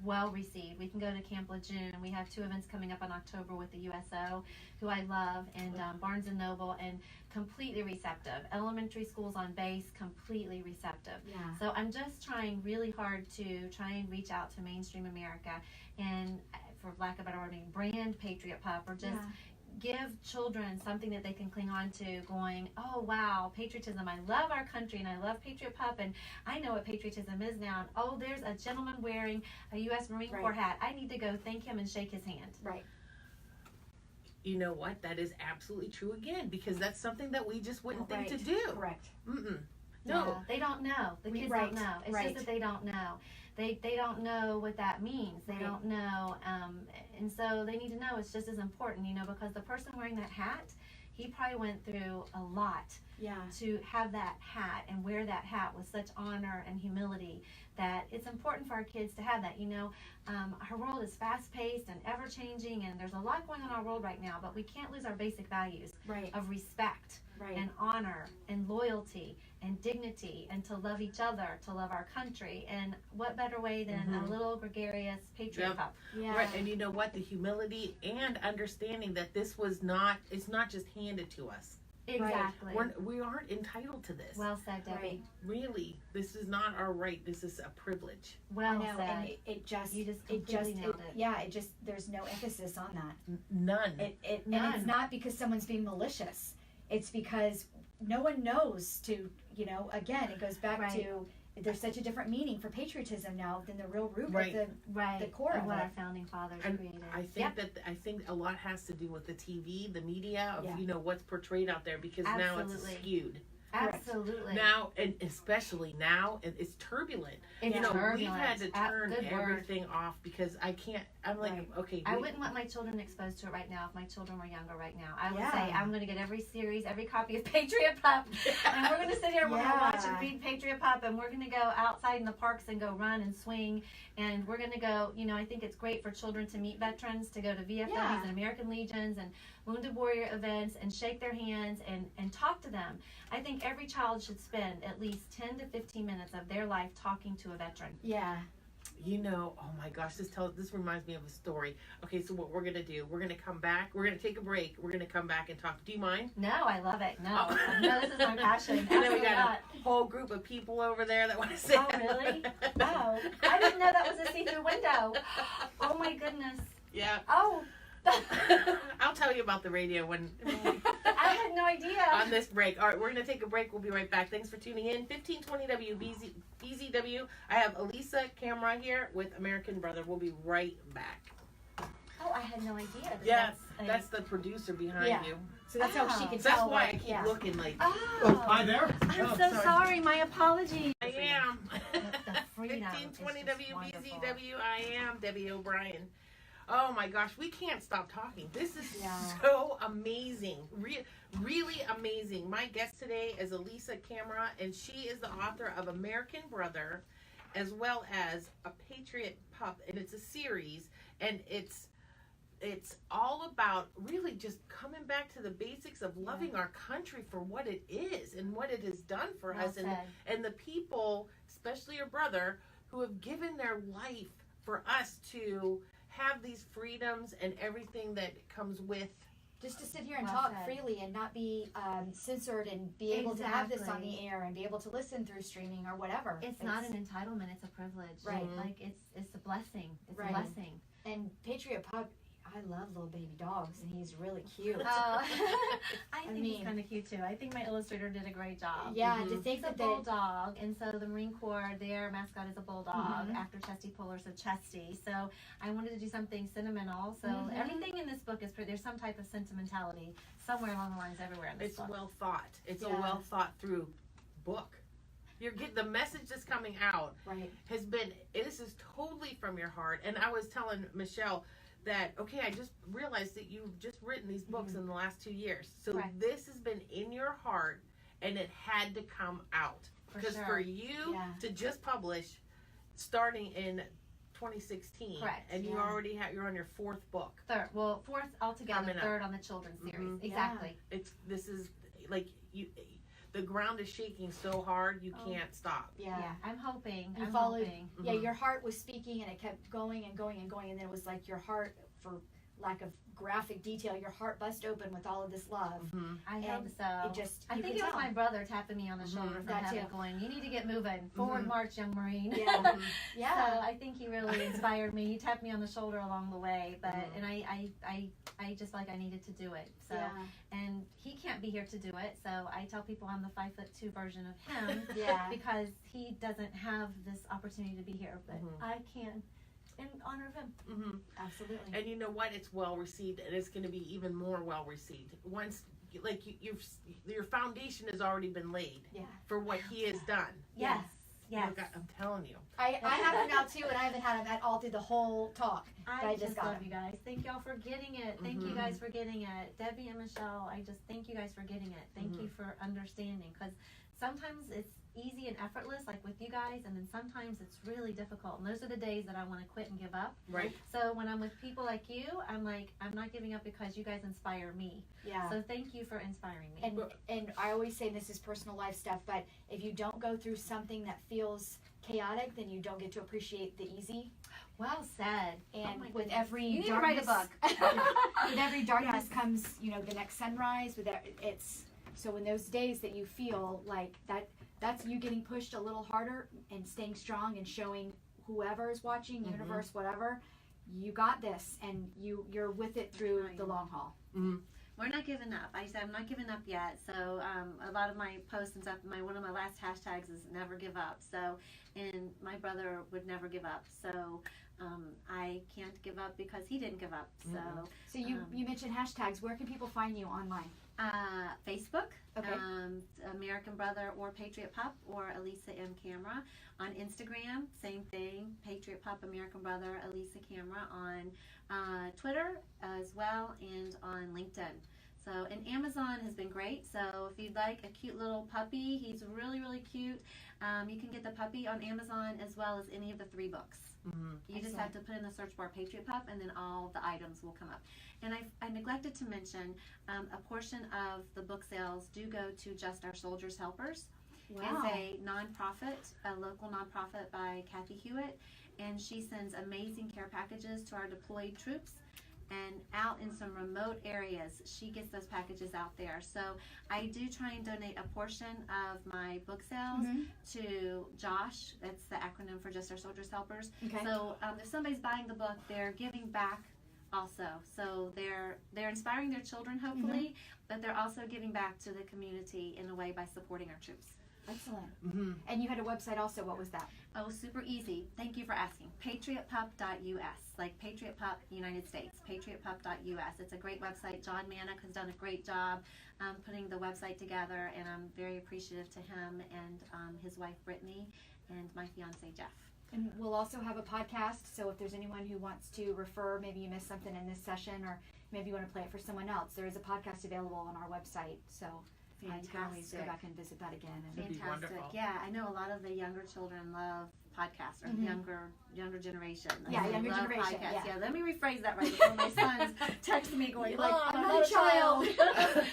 well received. We can go to Camp Lejeune. We have 2 events coming up in October with the USO, who I love, and Barnes & Noble, and completely receptive. Elementary schools on base, completely receptive. Yeah. So I'm just trying really hard to try and reach out to mainstream America and, for lack of a better word, brand Patriot Pup, or just give children something that they can cling on to, going, oh wow, patriotism, I love our country and I love Patriot Pup, and I know what patriotism is now, and oh, there's a gentleman wearing a U.S. Marine Corps hat, I need to go thank him and shake his hand. Right. You know what? That is absolutely true again, because that's something that we just wouldn't think to Right. do. Correct. Mm-mm. Yeah, No. they don't know. The kids Right, don't know. It's right. just that they don't know. They don't know what that means. They Right. don't know, and so they need to know. It's just as important, because the person wearing that hat, he probably went through a lot Yeah. to have that hat and wear that hat with such honor and humility, that it's important for our kids to have that. Our world is fast-paced and ever-changing, and there's a lot going on in our world right now, but we can't lose our basic values Right. of respect Right. and honor and loyalty and dignity, and to love each other, to love our country. And what better way than a Mhm. little gregarious Patriot Yep. Pup? Yeah. Right, and you know what? The humility and understanding that this was not, it's not just handed to us. Exactly. We aren't entitled to this. Well said, Debbie. Right. Really, this is not our right. This is a privilege. Well I know, said. and it just, You just it completely just, nailed it. yeah, it just, there's no emphasis on that. None. And None. it's not because someone's being malicious. It's because no one knows to, again, it goes back Right. to, there's such a different meaning for patriotism now than the real root Right. of Right. the core of of what it. our founding fathers And created. I think I think a lot has to do with the TV, the media, of Yeah. what's portrayed out there, because now it's Absolutely. skewed. Absolutely. Now, and especially now, it's turbulent. It's We've turbulent. had to turn Good word. everything off, because I can't. I'm like, Right. okay. I wouldn't want my children exposed to it right now if my children were younger right now. I would Yeah. say, I'm going to get every series, every copy of Patriot Pup, and we're going to sit here and we're going to watch and Yeah. read Patriot Pup, and we're going to go outside in the parks and go run and swing, and we're going to go, I think it's great for children to meet veterans, to go to VFWs Yeah. and American Legions and Wounded Warrior events and shake their hands and talk to them. I think every child should spend at least 10 to 15 minutes of their life talking to a veteran. Yeah. Oh my gosh, this reminds me of a story. Okay, so what we're gonna do? We're gonna come back. We're gonna take a break. We're gonna come back and talk. Do you mind? No, I love it. No, Oh. no, this is my passion. And then we Absolutely got not. a whole group of people over there that want to say. Oh, really? Oh, I didn't know that was a see-through window. Oh my goodness. Yeah. Oh, I'll tell you about the radio when I had no idea. on this break. All right, we're going to take a break. We'll be right back. Thanks for tuning in. 1520 BZW. I have Elisa Camara here with American Brother. We'll be right back. Oh, I had no idea. That Yes, that's that's the producer behind Yeah. you. So that's how she Oh. can So that's tell. why I what- keep yeah. looking like Oh, Hi there. I'm Oh, so sorry. My apologies. I am. The freedom is 1520 just wonderful. WBZW. I am Debbie O'Brien. Oh my gosh, we can't stop talking. This is Yeah. so amazing. Really amazing. My guest today is Elisa Camara, and she is the author of American Brother, as well as A Patriot Pup. And it's a series, and it's all about really just coming back to the basics of loving our country for what it is and what it has done for Well us, said. and the people, especially your brother, who have given their life for us to have these freedoms and everything that comes with. Just to sit here and Well talk said. freely and not be censored, and be able to have this on Exactly. the air and be able to listen through streaming or whatever. It's not an entitlement. It's a privilege. Right. Like it's a blessing. It's Right. a blessing. And Patriot Pup, I love little baby dogs, and he's really cute. Oh, I think he's mean- kind of cute too. I think my illustrator did a great job. Yeah, Mhm. to think He's a that they, bulldog, and so the Marine Corps, their mascot is a bulldog Mhm. after Chesty Puller, so Chesty. So I wanted to do something sentimental. So Mhm. everything in this book is there's some type of sentimentality somewhere along the lines everywhere in this It's book. well thought. It's a Yeah. well thought through book. You're getting the message that's coming out right, has been. This is totally from your heart. And I was telling Michelle that, okay, I just realized that you've just written these books in the last 2 years. So Correct. this has been in your heart, and it had to come out. For Because sure. for you Yeah. to just publish starting in 2016. Correct, And you yeah. already you're on your 4th book. Fourth altogether, Coming up. 3rd on the children's series. Mhm. Exactly. This is like the ground is shaking so hard you can't stop. Yeah. Yeah, I'm hoping. You I'm followed, hoping. yeah, Mhm. your heart was speaking and it kept going and going and going, and then it was like your heart, for lack of graphic detail, your heart bust open with all of this love. Mhm. I And hope so. it just, I you think could it was tell. my brother tapping me on the shoulder from That heaven, too. going, "You need to get moving. Forward march, young Marine." Yeah. Mhm. Yeah. So I think he really inspired me. He tapped me on the shoulder along the way, but Mhm. and I just like I needed to do it. So Yeah. and he can't be here to do it. So I tell people I'm the 5'2" version of him Yeah. because he doesn't have this opportunity to be here, but Mhm. I can in honor of him. Mhm. Absolutely. And you know what? It's well received, and it's going to be even more well received once, like your foundation has already been laid Yeah. for what he has done. Yes. Yes. Look, I'm telling you. I have him now too, and I haven't had him at all through the whole talk. I just just got love him. you guys. Thank y'all for getting it. Thank you Mhm. guys for getting it. Debbie and Michelle, I just thank you guys for getting it. Thank Mhm. you for understanding, because sometimes it's easy and effortless, like with you guys, and then sometimes it's really difficult. And those are the days that I want to quit and give up. Right. So when I'm with people like you, I'm like, I'm not giving up because you guys inspire me. Yeah. So thank you for inspiring me. And I always say, and this is personal life stuff, but if you don't go through something that feels chaotic, then you don't get to appreciate the easy. Well said. And my with goodness. every You need to darkness, write a with every darkness Yes. comes, the next sunrise. It's so in those days that you feel like that's you getting pushed a little harder and staying strong and showing whoever is watching, Mhm. universe, whatever, you got this, and you're with it through the long haul. Mhm. We're not giving up. I said I'm not giving up yet. So a lot of my posts and stuff, one of my last hashtags is never give up. So, and my brother would never give up. So I can't give up because he didn't give up. So So you mentioned hashtags. Where can people find you online? Facebook, Okay. American Brother or Patriot Pup, or Elisa Camara. On Instagram, same thing, Patriot Pup, American Brother, Elisa Camara. On Twitter as well, and on LinkedIn. So, and Amazon has been great. So if you'd like a cute little puppy, he's really, really cute. You can get the puppy on Amazon as well as any of the 3 books. Mhm. You just have to put in the search bar Patriot Pup, and then all the items will come up. And I neglected to mention a portion of the book sales do go to Just Our Soldiers Helpers. Wow. It's a nonprofit, a local nonprofit by Kathy Hewitt, and she sends amazing care packages to our deployed troops. And out in some remote areas, she gets those packages out there. So I do try and donate a portion of my book sales Mhm. to Josh. That's the acronym for Just Our Soldiers Helpers. Okay. So if somebody's buying the book, they're giving back also. So they're inspiring their children, hopefully, but they're also giving back to the community in a way by supporting our troops. Excellent. Mhm. And you had a website also. What was that? Oh, super easy. Thank you for asking. PatriotPup.us, like Patriot Pup, United States. PatriotPup.us. It's a great website. John Manick has done a great job putting the website together, and I'm very appreciative to him and his wife Brittany and my fiance Jeff. And we'll also have a podcast, so if there's anyone who wants to refer, maybe you missed something in this session, or maybe you want to play it for someone else, there is a podcast available on our website, so you can always go Fantastic. back and visit that again. And That'd be Fantastic. wonderful. Yeah, I know a lot of the younger children love podcasts, or Mhm. younger generation. Yeah, They younger love generation, podcasts. yeah. Let me rephrase that right before my sons text me going, Like, "Mom, I'm I'm not not a child."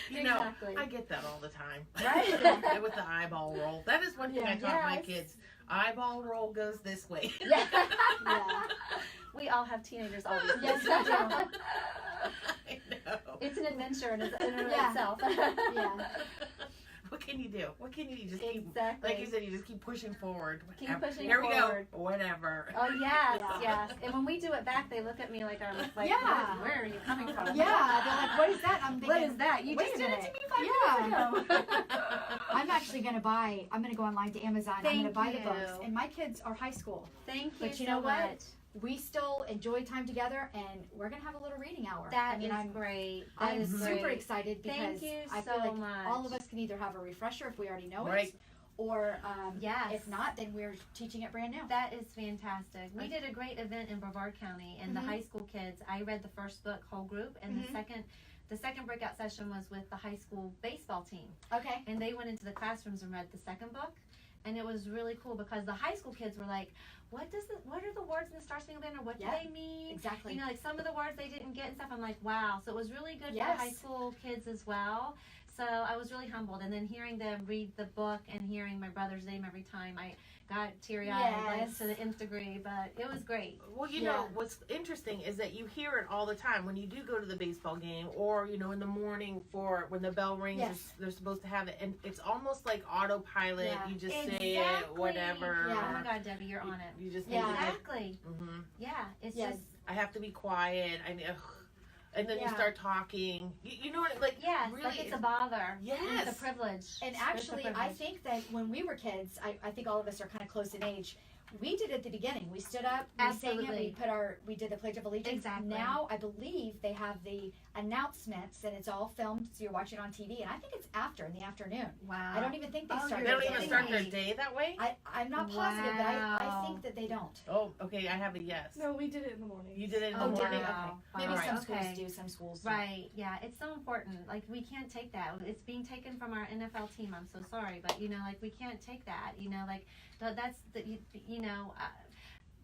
You know, Exactly. I get that all the time. Right? With the eyeball roll. That is one thing I taught my Yes. kids. Eyeball roll goes this way. Yeah. Yeah. We all have teenagers all these Yes, days. we do. I know. It's an adventure in and of Yeah. itself. Yeah. What can you do? What can you do? Just keep, Exactly. like you said, you just keep pushing forward. Keep pushing Here forward. we go. Whatever. Oh yes, Yeah. yes. And when we do it back, they look at me like I'm like, Yeah. where are you coming from? Yeah, they're like, what is that? I'm thinking, What is that? You wait just a did it minute. to me 5 Yeah. minutes ago. I'm actually going to go online to Amazon. I'm going to Thank buy the you. books. And my kids are high school. Thank you But you so know what? much. We still enjoy time together, and we're going to have a little reading hour. That I mean, is I'm great. That I'm is super great. excited because Thank you I so feel like much. all of us can either have a refresher if we already know Right. it, or Yes. if not, then we're teaching it brand new. That is fantastic. We did a great event in Brevard County, and the Mhm. high school kids. I read the first book, whole group, and Mhm. the second breakout session was with the high school baseball team, Okay. and they went into the classrooms and read the second book, and it was really cool because the high school kids were like, "What are the words in the Star Spangled single banner, what do Yeah, they mean? exactly. You know, like some of the words they didn't get and stuff. I'm like, wow. So it was really good Yes. for high school kids as well. So I was really humbled. And then hearing them read the book and hearing my brother's name every time, I got teary-eyed like, Yes. to the nth degree. But it was great. Well, you Yeah. know, what's interesting is that you hear it all the time when you do go to the baseball game, or, you know, in the morning for when the bell rings, Yes. they're supposed to have it. And it's almost like autopilot. Yeah. You just say it, whatever. Yeah. Oh my God, Debbie, you're on it. You just Yeah. think of it. Exactly. Mm-hmm. Yeah. It's Yes. just, I have to be quiet. I mean, ugh. And then you Yeah. start talking. You know what? Like, yes, really, like it's a bother. Yes. It's a privilege. And It's a actually, I privilege. think that when we were kids, I think all of us are kind of close in age. We did it at the beginning. We stood up, we sang it, Absolutely. we did the Pledge of Allegiance. Exactly. Now I believe they have the announcements and it's all filmed, so you're watching on TV. And I think it's after in the afternoon. Wow. I don't even think they Oh, start. they don't at even the start beginning. their day that way? I'm not positive, but I Wow. think that they don't. Oh, okay. I have a yes. No, we did it in the morning. You did it in Oh, the did morning? they? Wow. Maybe All right. some schools Okay. do, some schools do. Right, yeah, it's so important. Like, we can't take that. It's being taken from our NFL team. I'm so sorry, but you know, like, we can't take that. You know, like, that's the, you know,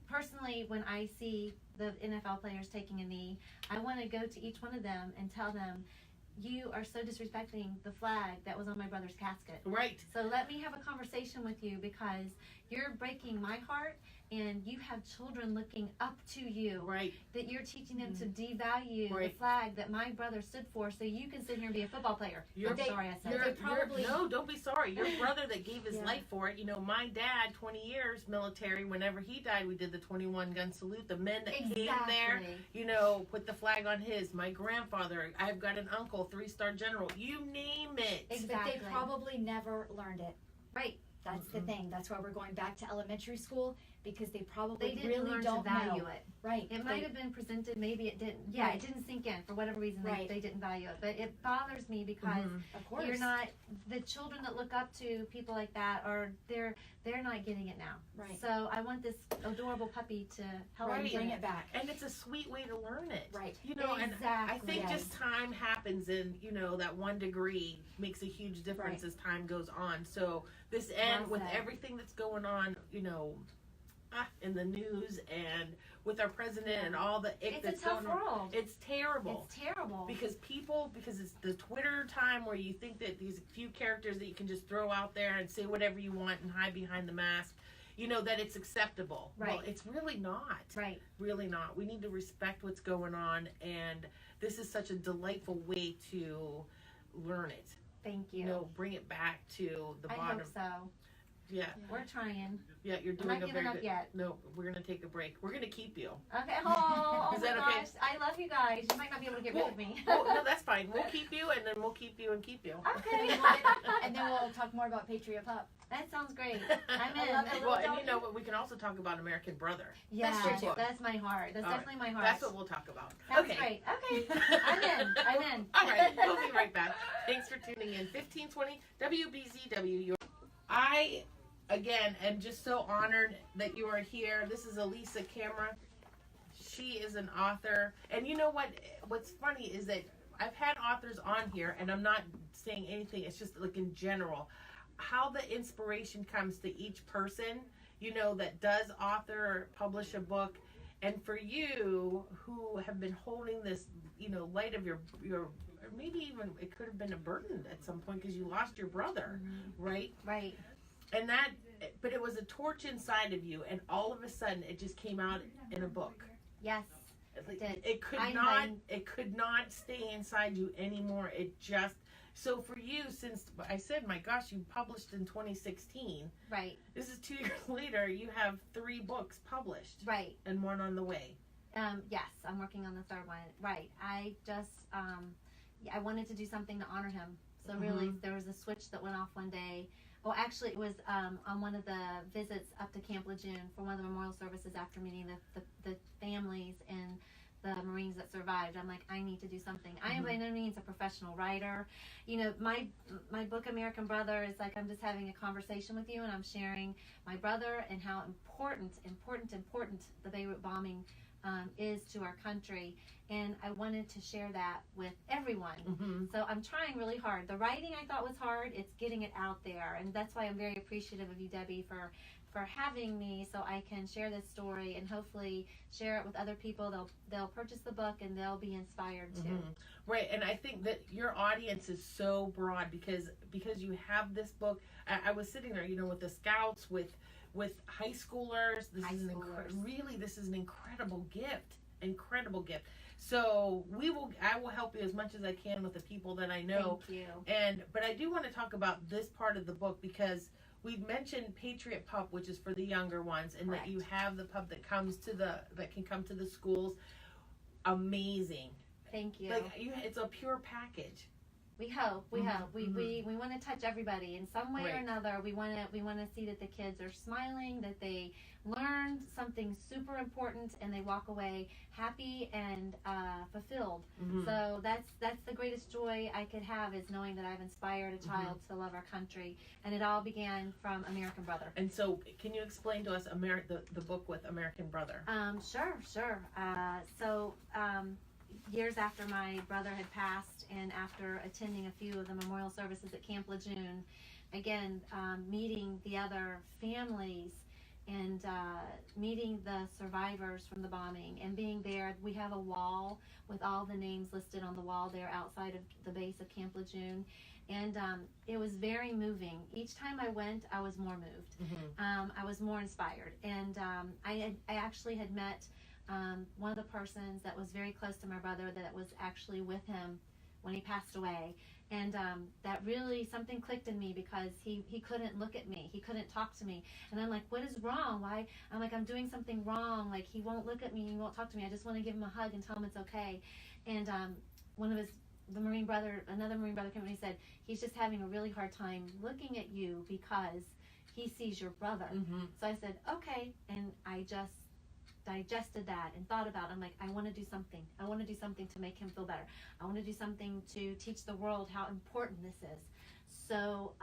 personally, when I see the NFL players taking a knee, I want to go to each one of them and tell them, you are so disrespecting the flag that was on my brother's casket. Right. So let me have a conversation with you, because you're breaking my heart, and you have children looking up to you, Right. that you're teaching them to devalue the Right. flag that my brother stood for, so you can sit here and be a football player. You're- I'm sorry I said You're, that. They probably- no, don't be sorry. Your brother that gave his Yeah. life for it. You know, my dad, 20 years military. Whenever he died, we did the 21 gun salute. The men that came there, Exactly. you know, put the flag on his. My grandfather. I've got an uncle, 3-star general. You name it. Exactly. But they probably never learned it. Right. That's the thing. That's why we're going back to elementary school, because they probably They didn't really learn don't to value know. it. Right. It might have been presented, maybe it didn't. Yeah, Right. it didn't sink in for whatever reason. Right. They didn't value it. But it bothers me because Mhm. Of course. you're not, the children that look up to people like that, are they're not getting it now. Right. So I want this adorable puppy to help Right. me Bring get it back. And it's a sweet way to learn it. Right. You know, and I Exactly. think Yes. just time happens, and you know that 1 degree makes a huge difference Right. as time goes on. So this end Well with said. everything that's going on, you know, in the news and with our president and all the ick It's that's a tough going on, world. it's terrible. It's terrible. Because it's the Twitter time where you think that these few characters that you can just throw out there and say whatever you want and hide behind the mask, you know, that it's acceptable. Well, Right. it's really not. Right. Really not. We need to respect what's going on, and this is such a delightful way to learn it. Thank you. You know, bring it back to the I bottom. hope so. Yeah, We're trying. yeah, you're I'm doing not a giving very up good. yet. No, we're gonna take a break. We're gonna keep you. Okay. Oh, Is my that okay? gosh. I love you guys. You might not be able to get rid of me. Oh, no, that's fine. We'll keep you, and then we'll keep you and keep you. Okay. And then we'll talk more about Patriot Pup. That sounds great. I'm I in. love it. Well, and you know what? We can also talk about American Brother. Yeah, That's true, too. that's my heart. That's All right. definitely my heart. That's what we'll talk about. Sounds Okay. great. Okay. I'm in. I'm in. All right, we'll be right back. Thanks for tuning in. 1520 WBZW. I, again, am just so honored that you are here. This is Elisa Camara. She is an author. And you know what? What's funny is that I've had authors on here, and I'm not saying anything. It's just like in general. How the inspiration comes to each person, you know, that does author or publish a book. And for you, who have been holding this, you know, light of your or maybe even it could have been a burden at some point because you lost your brother, right? Right. And that, but it was a torch inside of you, and all of a sudden it just came out in a book. Yes. Like, did. it could I not, know. it could not stay inside you anymore. It just, so for you, since I said, my gosh, you published in 2016. Right. This is 2 years later. You have 3 books published Right. and 1 on the way. Yes, I'm working on the third one. Right. I just, I wanted to do something to honor him. So really, there was a switch that went off one day. Well, actually, it was on one of the visits up to Camp Lejeune for one of the memorial services after meeting the families and the Marines that survived. I'm like, I need to do something. I am by no means a professional writer. You know, my book, American Brother, is like I'm just having a conversation with you, and I'm sharing my brother and how important the Beirut bombing is to our country. And I wanted to share that with everyone. So I'm trying really hard. The writing I thought was hard. It's getting it out there. And that's why I'm very appreciative of you, Debbie, for for having me so I can share this story and hopefully share it with other people. They'll purchase the book and they'll be inspired too. Right, and I think that your audience is so broad because you have this book. I was sitting there, with the scouts, with high schoolers. This is an incredible gift. So I will help you as much as I can with the people that I know. Thank you. But I do want to talk about this part of the book because we've mentioned Patriot Pup, which is for the younger ones, and Correct. that you have the pup that can come to the schools. Amazing. Thank you. It's a pure package. We hope. We want to touch everybody in some way or another. We want to see that the kids are smiling, that they learn something super important, and they walk away happy and fulfilled. So that's the greatest joy I could have, is knowing that I've inspired a child to love our country, and it all began from American Brother. And so, can you explain to us the book with American Brother? Sure. Years after my brother had passed, and after attending a few of the memorial services at Camp Lejeune, again, meeting the other families and meeting the survivors from the bombing and being there. We have a wall with all the names listed on the wall there outside of the base of Camp Lejeune. And it was very moving. Each time I went, I was more moved. I was more inspired. And I actually had met one of the persons that was very close to my brother, that was actually with him when he passed away. And that really, something clicked in me, because he couldn't look at me. He couldn't talk to me. And I'm like, what is wrong? Why? I'm like, I'm doing something wrong. Like, he won't look at me. He won't talk to me. I just want to give him a hug and tell him it's okay. And another Marine brother came and he said, he's just having a really hard time looking at you because he sees your brother. So I said, okay. And I just digested that and thought about it. I'm like, I want to do something. I want to do something to make him feel better. I want to do something to teach the world how important this is. So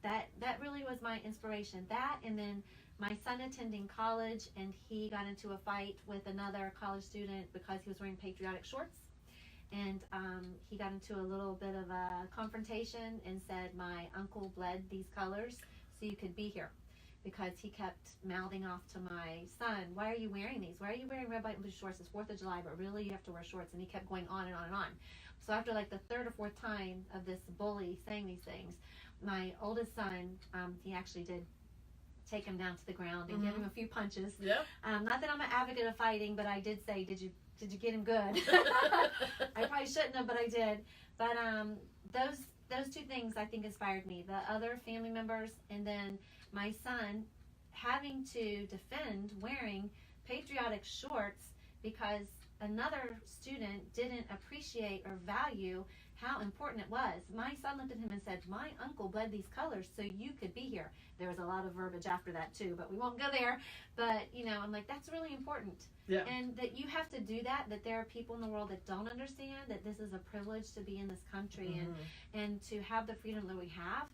that really was my inspiration. That, and then my son attending college, and he got into a fight with another college student because he was wearing patriotic shorts. And he got into a little bit of a confrontation and said, my uncle bled these colors so you could be here. Because he kept mouthing off to my son, why are you wearing these? Why are you wearing red, white, and blue shorts? It's 4th of July, but really you have to wear shorts. And he kept going on and on and on. So after like the 3rd or 4th time of this bully saying these things, my oldest son, he actually did take him down to the ground and give him a few punches. Yep. Not that I'm an advocate of fighting, but I did say, did you get him good? I probably shouldn't have, but I did. But those two things I think inspired me. The other family members, and then my son having to defend wearing patriotic shorts because another student didn't appreciate or value how important it was. My son looked at him and said, my uncle bled these colors so you could be here. There was a lot of verbiage after that too, but we won't go there. But, I'm like, that's really important. Yeah. And that you have to do that there are people in the world that don't understand that this is a privilege to be in this country and to have the freedom that we have.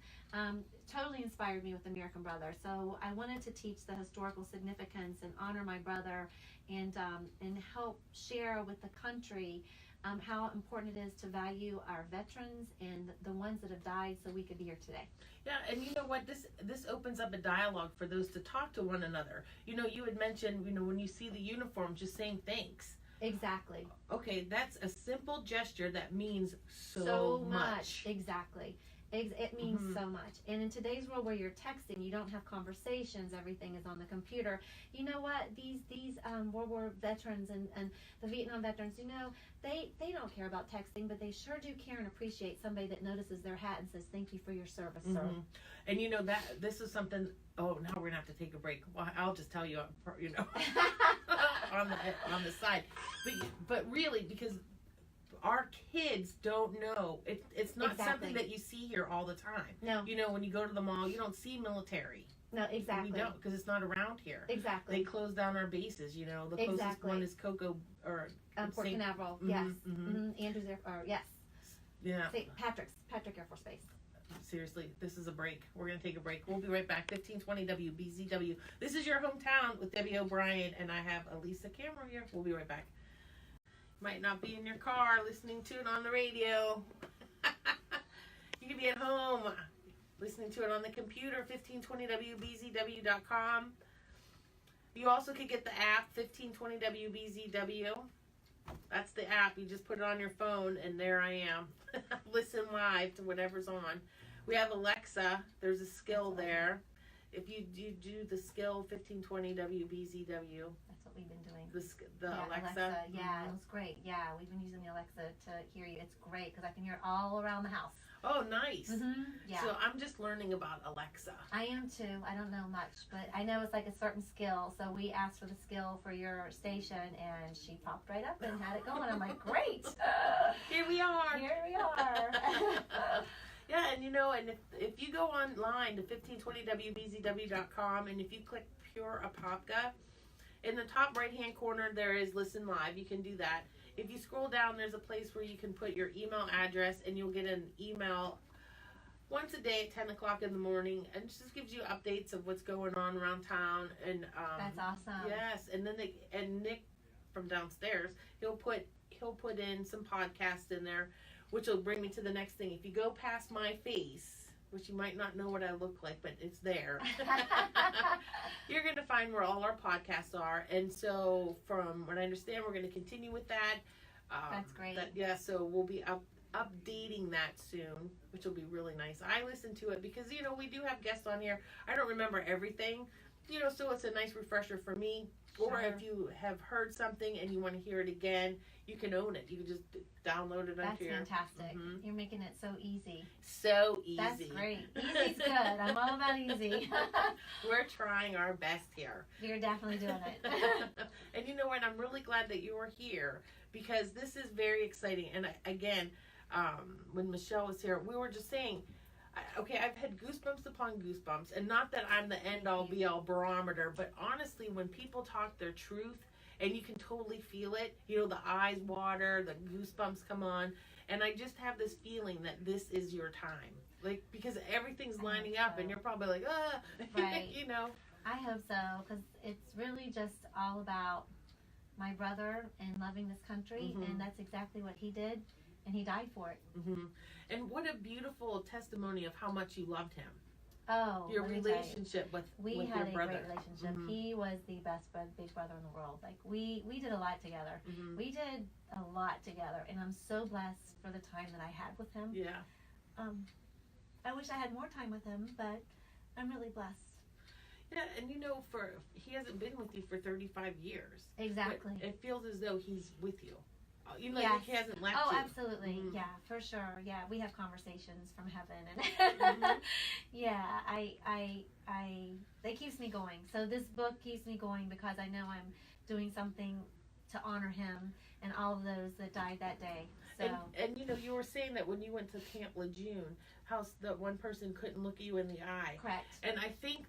Totally inspired me with American Brother. So I wanted to teach the historical significance and honor my brother and help share with the country how important it is to value our veterans and the ones that have died so we could be here today. Yeah, and you know what? This opens up a dialogue for those to talk to one another. You had mentioned, when you see the uniform, just saying thanks. Exactly. Okay, that's a simple gesture that means so much. Exactly. It means so much. And in today's world where you're texting, you don't have conversations, everything is on the computer. You know what? These World War veterans and the Vietnam veterans, they don't care about texting, but they sure do care and appreciate somebody that notices their hat and says, thank you for your service, sir. And that this is something, now we're going to have to take a break. Well, I'll just tell you, on the side. But really, because our kids don't know. It's not something that you see here all the time. No. When you go to the mall, you don't see military. No, exactly. We don't, because it's not around here. Exactly. They close down our bases. The closest one is Cocoa or Port Canaveral. Yes. Andrews yes. Yeah. St. Patrick Air Force Base. Seriously, this is a break. We're going to take a break. We'll be right back. 1520 WBZW. This is your hometown with Debbie O'Brien, and I have Elisa Camara here. We'll be right back. Might not be in your car listening to it on the radio. You can be at home listening to it on the computer, 1520wbzw.com. You also could get the app, 1520wbzw. That's the app. You just put it on your phone, and there I am. Listen live to whatever's on. We have Alexa. There's a skill there. If you do the skill 1520wbzw. That's what we've been doing. The Alexa. Yeah, it was great. Yeah, we've been using the Alexa to hear you. It's great because I can hear it all around the house. Oh, nice. Yeah. So I'm just learning about Alexa. I am too. I don't know much, but I know it's like a certain skill. So we asked for the skill for your station, and she popped right up and had it going. I'm like, great. Here we are. Here we are. Yeah, and and if you go online to 1520wbzw.com, and if you click Pure Apopka, in the top right-hand corner there is Listen Live. You can do that. If you scroll down, there's a place where you can put your email address, and you'll get an email once a day at 10 o'clock in the morning, and it just gives you updates of what's going on around town. And That's awesome. Yes, and then Nick from downstairs, he'll put in some podcasts in there, which will bring me to the next thing. If you go past my face, which you might not know what I look like, but it's there, you're going to find where all our podcasts are. And so from what I understand, we're going to continue with that. That's great. So we'll be updating that soon, which will be really nice. I listen to it because, we do have guests on here. I don't remember everything, so it's a nice refresher for me. Or Sure. if you have heard something and you want to hear it again, you can own it. You can just download it That's onto your... fantastic. You're making it so easy. So easy. That's great. Easy's good. I'm all about easy. We're trying our best here. You're definitely doing it. And you know what? I'm really glad that you're here because this is very exciting. And again, when Michelle was here, we were just saying, okay, I've had goosebumps upon goosebumps, and not that I'm the end-all be-all barometer, but honestly, when people talk their truth, and you can totally feel it, the eyes water, the goosebumps come on, and I just have this feeling that this is your time, like, because everything's lining up, and you're probably like, Right. I hope so, because it's really just all about my brother and loving this country, and that's exactly what he did, and he died for it. And what a beautiful testimony of how much you loved him. Oh, Your let me tell you. relationship with We your had a brother. great relationship. He was the best big brother in the world. Like we did a lot together. We did a lot together, and I'm so blessed for the time that I had with him. Yeah. I wish I had more time with him, but I'm really blessed. Yeah, and he hasn't been with you for 35 years. Exactly. But it feels as though he's with you. Like Yes. he hasn't left Oh, you. absolutely. Yeah, for sure. Yeah, we have conversations from heaven, and yeah, that keeps me going. So this book keeps me going because I know I'm doing something to honor him and all of those that died that day. So And you were saying that when you went to Camp Lejeune, how that one person couldn't look you in the eye. correct. And I think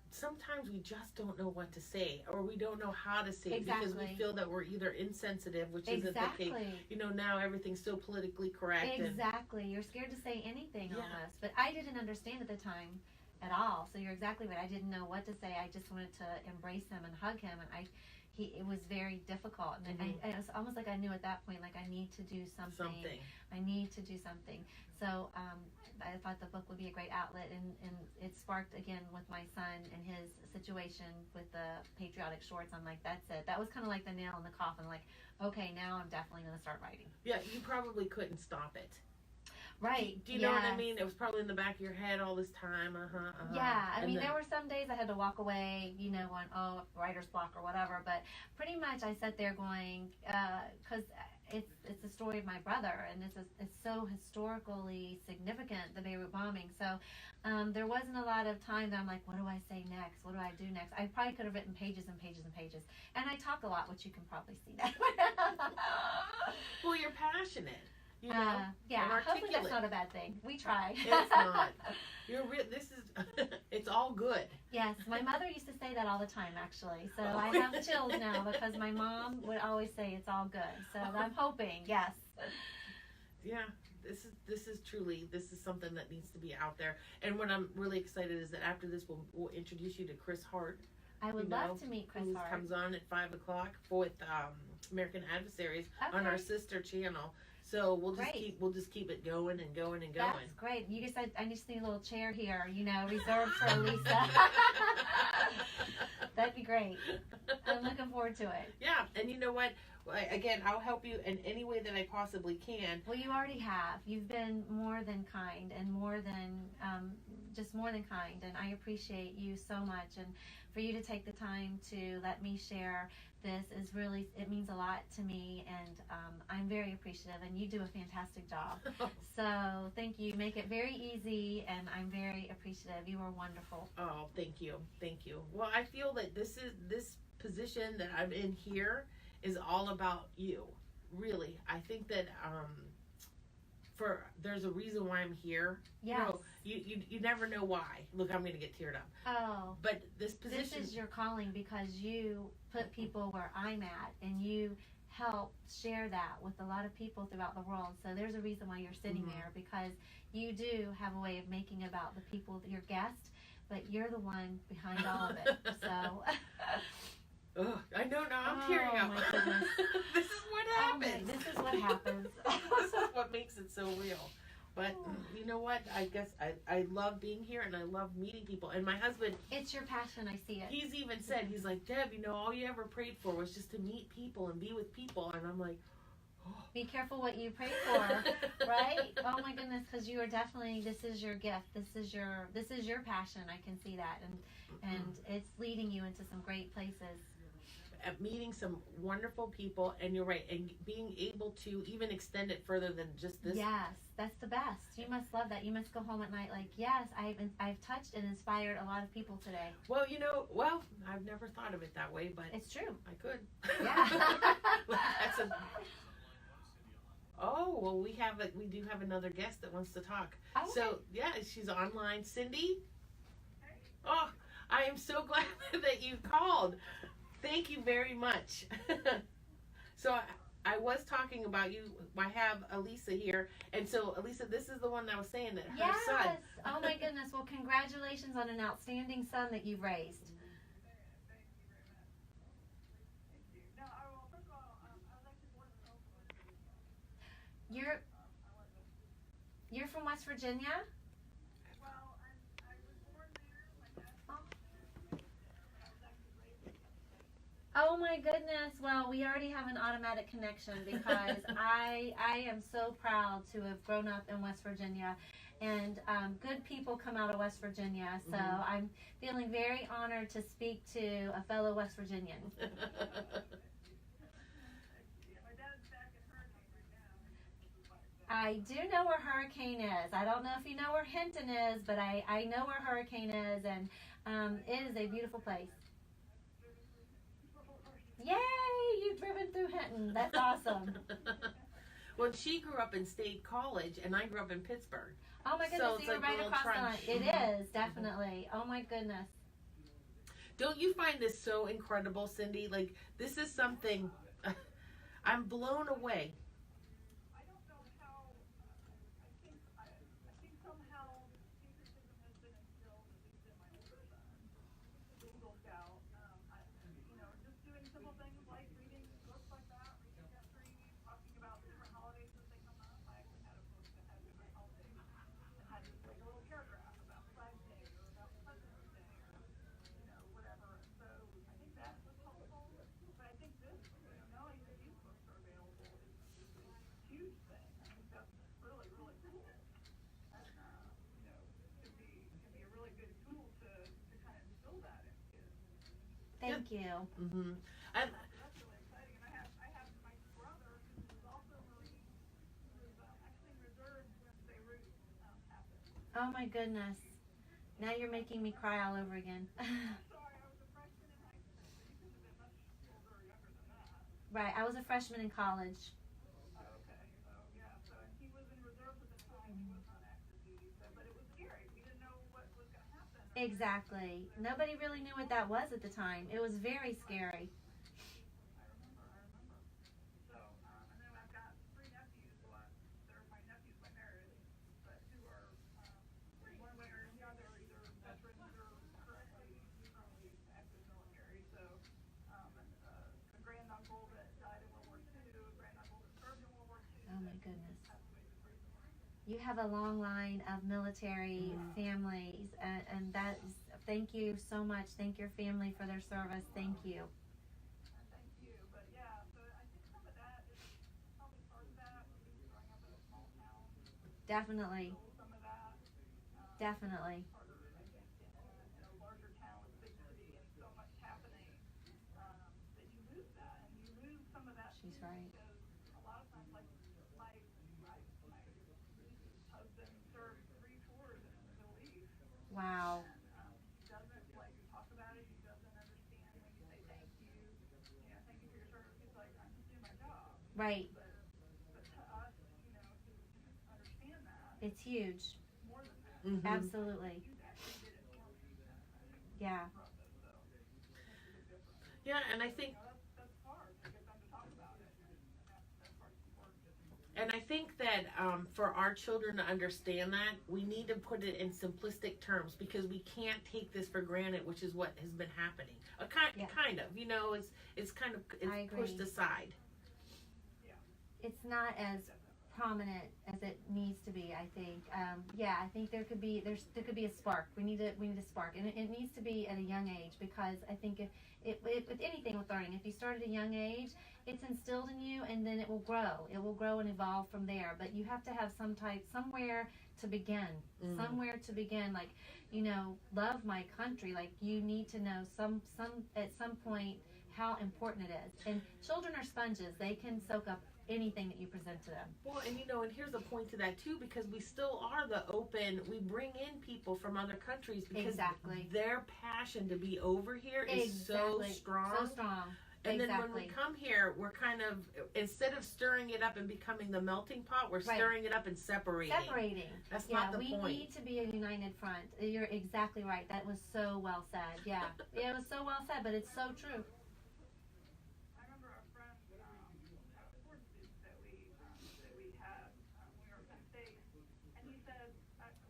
sometimes we just don't know what to say, or we don't know how to say it because we feel that we're either insensitive, which isn't the case. Now everything's so politically correct. Exactly. You're scared to say anything almost. But I didn't understand at the time at all. So you're exactly right. I didn't know what to say. I just wanted to embrace him and hug him, and it was very difficult. And it was almost like I knew at that point, like, I need to do something. I need to do something. So I thought the book would be a great outlet, and it sparked again with my son and his situation with the patriotic shorts. I'm like, that's it. That was kind of like the nail in the coffin. Like, okay, now I'm definitely going to start writing. Yeah, you probably couldn't stop it. Right. Do you know what I mean? It was probably in the back of your head all this time. Yeah. I mean, there were some days I had to walk away, going, oh, writer's block or whatever. But pretty much I sat there going, because it's the story of my brother, and it's so historically significant, the Beirut bombing. So there wasn't a lot of time that I'm like, what do I say next? What do I do next? I probably could have written pages and pages and pages. And I talk a lot, which you can probably see that. Well, you're passionate. Yeah, and hopefully that's articulate. not a bad thing. We try. It's not. It's all good. Yes, my mother used to say that all the time, actually. So I have chills now because my mom would always say it's all good. So I'm hoping, yes. Yeah, this is something that needs to be out there. And what I'm really excited is that after this, we'll introduce you to Chris Hart. I would love to meet Chris who Hart. comes on at 5 o'clock with American Adversaries on our sister channel. So we'll Great. just keep it going and going and That's going. great. You just said I just need a little chair here, reserved for Elisa. That'd be great. I'm looking forward to it. Yeah, and you know what? Again, I'll help you in any way that I possibly can. Well, you already have. You've been more than kind and just more than kind, and I appreciate you so much. And for you to take the time to let me share this it means a lot to me, and I'm very appreciative, and you do a fantastic job. So thank you. Make it very easy, and I'm very appreciative. You are wonderful. Oh, thank you. Well, I feel that this position that I'm in here is all about you. Really, I think that there's a reason why I'm here. Yes. You never know why. Look, I'm gonna get teared up. Oh. But this position. This is your calling because you put people where I'm at, and you help share that with a lot of people throughout the world. So there's a reason why you're sitting there, because you do have a way of making about the people, your guests, but you're the one behind all of it. So. Ugh, I know now. I'm tearing up. My goodness. This is what happens. This is what happens. This is what makes it so real. But you know what? I guess I love being here, and I love meeting people. And my husband, It's your passion. I see it. he's even said, he's like, Deb, all you ever prayed for was just to meet people and be with people. And I'm like, oh. Be careful what you pray for, right? Oh my goodness, because you are definitely. This is your gift. This is your passion. I can see that, and it's leading you into some great places. At meeting some wonderful people, and you're right, and being able to even extend it further than just this. Yes, that's the best. You must love that. You must go home at night like, yes, I've touched and inspired a lot of people today. Well, I've never thought of it that way, but It's true. I could. Yeah. Oh, well, we do have another guest that wants to talk. Okay. So yeah, she's online. Cindy. Oh, I am so glad that you called. Thank you very much. So I was talking about you. I have Elisa here, and so Elisa, this is the one that I was saying that her son. Yes. Oh my goodness. Well, congratulations on an outstanding son that you've raised. You're from West Virginia? Oh my goodness. Well, we already have an automatic connection because I am so proud to have grown up in West Virginia, and good people come out of West Virginia. So I'm feeling very honored to speak to a fellow West Virginian. I do know where Hurricane is. I don't know if you know where Hinton is, but I know where Hurricane is, and it is a beautiful place. Yay! You've driven through Hinton. That's awesome. Well, she grew up in State College, and I grew up in Pittsburgh. Oh my goodness, So so you're it's like right a little across the line. trench. It is, definitely. Oh my goodness. Don't you find this so incredible, Cindy? Like, this is something I'm blown away. Thank you. Mm-hmm. Oh my goodness. Now you're making me cry all over again. Right, I was a freshman in college. Exactly. Nobody really knew what that was at the time. It was very scary. Oh my goodness. You have a long line of military families, and that is, thank you so much. Thank your family for their service. Thank you. Thank you. But yeah, so I think some of that is probably part of that. Maybe growing up in a small town. Definitely. Some of that. Definitely. Part of it, I think, in a larger town with a big city and so much happening, that you lose that, and you lose some of that. She's too, right. Because a lot of times, like my husband served 3 tours in the Middle East. Wow. He doesn't like talk about it. He doesn't understand when you say thank you. Thank you for your service. He's like, I'm just doing my job. Right. But to us, who understand that It's huge. more than that. Mm-hmm. Absolutely. You actually did it for me. Yeah. Yeah, and I think That's hard to get them to talk about it. That part's important. And I think that for our children to understand that, we need to put it in simplistic terms because we can't take this for granted, which is what has been happening. Yeah. Kind of, it's kind of I agree. pushed aside. It's not as prominent as it needs to be. I think. I think there could be a spark. We need a spark, and it needs to be at a young age because I think if with anything with learning, if you start at a young age, it's instilled in you, and then it will grow. It will grow and evolve from there. But you have to have somewhere to begin. Somewhere to begin, like love my country. Like you need to know at some point how important it is. And children are sponges; they can soak up anything that you present to them. Well, and and here's a point to that too, because we still are we bring in people from other countries because Exactly. their passion to be over here is so strong. So strong. And then Exactly. when we come here, we're kind of, instead of stirring it up and becoming the melting pot, we're Right. stirring it up and separating. That's not the we point. need to be a united front. You're exactly right. That was so well said. Yeah. It was so well said, but it's so true. I remember a friend, sports student that we had when we were at Penn State, and he said,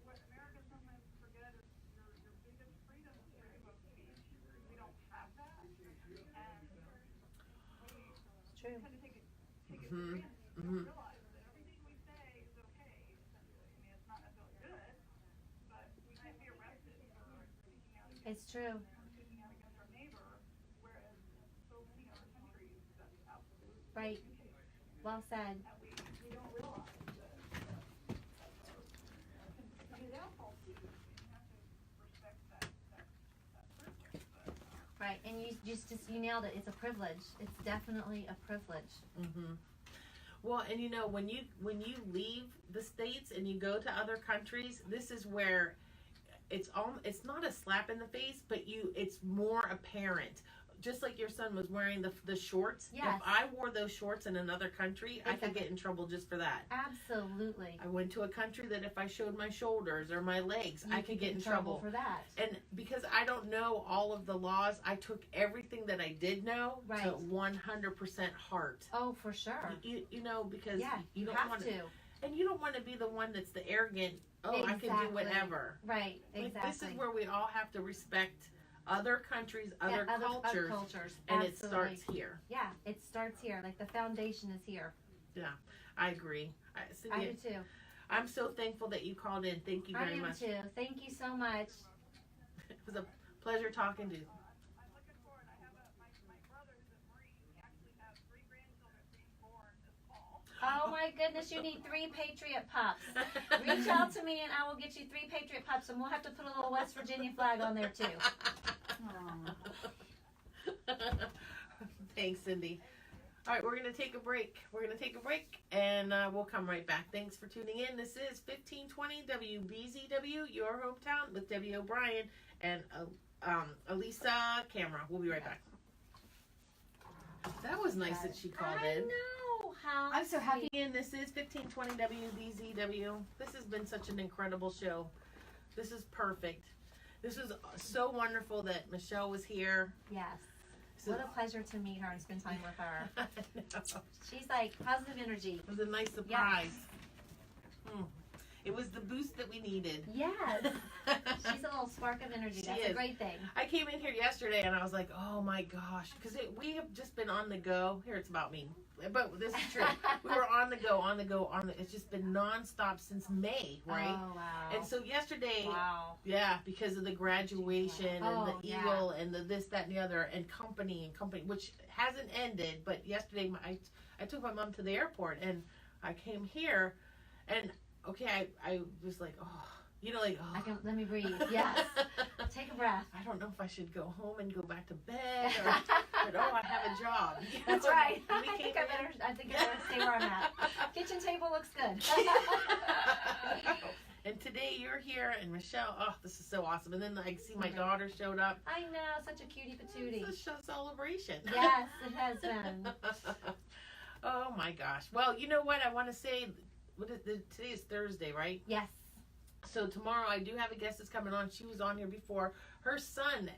what America sometimes forget is your biggest freedom is freedom of speech. We don't have that, and we It's true. tend to take it for granted. We don't realize that everything we say is okay, essentially. I mean, it's not necessarily good, but we can't be arrested for speaking out against It's true. speaking out against our neighbor, whereas in so many other countries, that's absolutely Right. the case. Well said. And we don't realize that without false speech, you have to respect that privilege. But, Right. And you you nailed it. It's a privilege. It's definitely a privilege. Mm-hmm. Well, and when you leave the States and you go to other countries, this is where it's not a slap in the face, but it's more apparent. Just like your son was wearing the shorts. Yes. If I wore those shorts in another country, I could get in trouble just for that. Absolutely. I went to a country that if I showed my shoulders or my legs, You I could get in trouble for that. And because I don't know all of the laws, I took everything that I did know Right. to 100% heart. Oh, for sure. Because Yeah, you don't have want to. and you don't want to be the one that's the arrogant. Oh, I can Exactly. do whatever. Right. Like, Exactly. this is where we all have to respect other countries, other other cultures, Absolutely. and it starts here. Yeah, it starts here. Like the foundation is here. I agree. I Cynthia, do too. I'm so thankful that you called in. Thank you I very am much. too. Thank you so much. It was a pleasure talking to you. I'm looking forward. I have my brother who's a Marine. We actually have 3 grandchildren being born this fall. Oh my goodness, you need 3 Patriot Pups. Reach out to me and I will get you 3 Patriot Pups, and we'll have to put a little West Virginia flag on there too. Thanks, Cindy. All right, we're going to take a break. And we'll come right back. Thanks for tuning in. This is 1520 WBZW, your hometown, with Debbie O'Brien and Elisa Camara. We'll be right back. That was nice that she called I in. know. How I'm so happy. And this is 1520 WBZW. This has been such an incredible show. This is perfect. This was so wonderful that Michelle was here. Yes. So, What a pleasure to meet her and spend time with her. I know. She's like positive energy. It was a nice surprise. It was the boost that we needed. Yes. She's a little spark of energy. She That's is. a great thing. I came in here yesterday and I was like, oh my gosh, because we have just been on the go. Here, it's about me, but this is true. We were on the go. It's just been nonstop since May, right? Oh, wow. And so yesterday, Wow. yeah, because of the graduation and the Oh, yeah. Eagle and the this, that, and the other, and company, which hasn't ended. But yesterday, I took my mom to the airport and I came here, and okay, I was like, oh, like, oh. Let me breathe. Yes. Take a breath. I don't know if I should go home and go back to bed, or, but I have a job. That's right. We I think I came better stay where I'm at. Kitchen table looks good. And today you're here, and Michelle. Oh, this is so awesome! And then I see my daughter showed up. I know, such a cutie patootie. It's a celebration. Yes, it has been. Oh my gosh! Well, you know what? I want to say, today is Thursday, right? Yes. So tomorrow I do have a guest that's coming on. She was on here before. Her son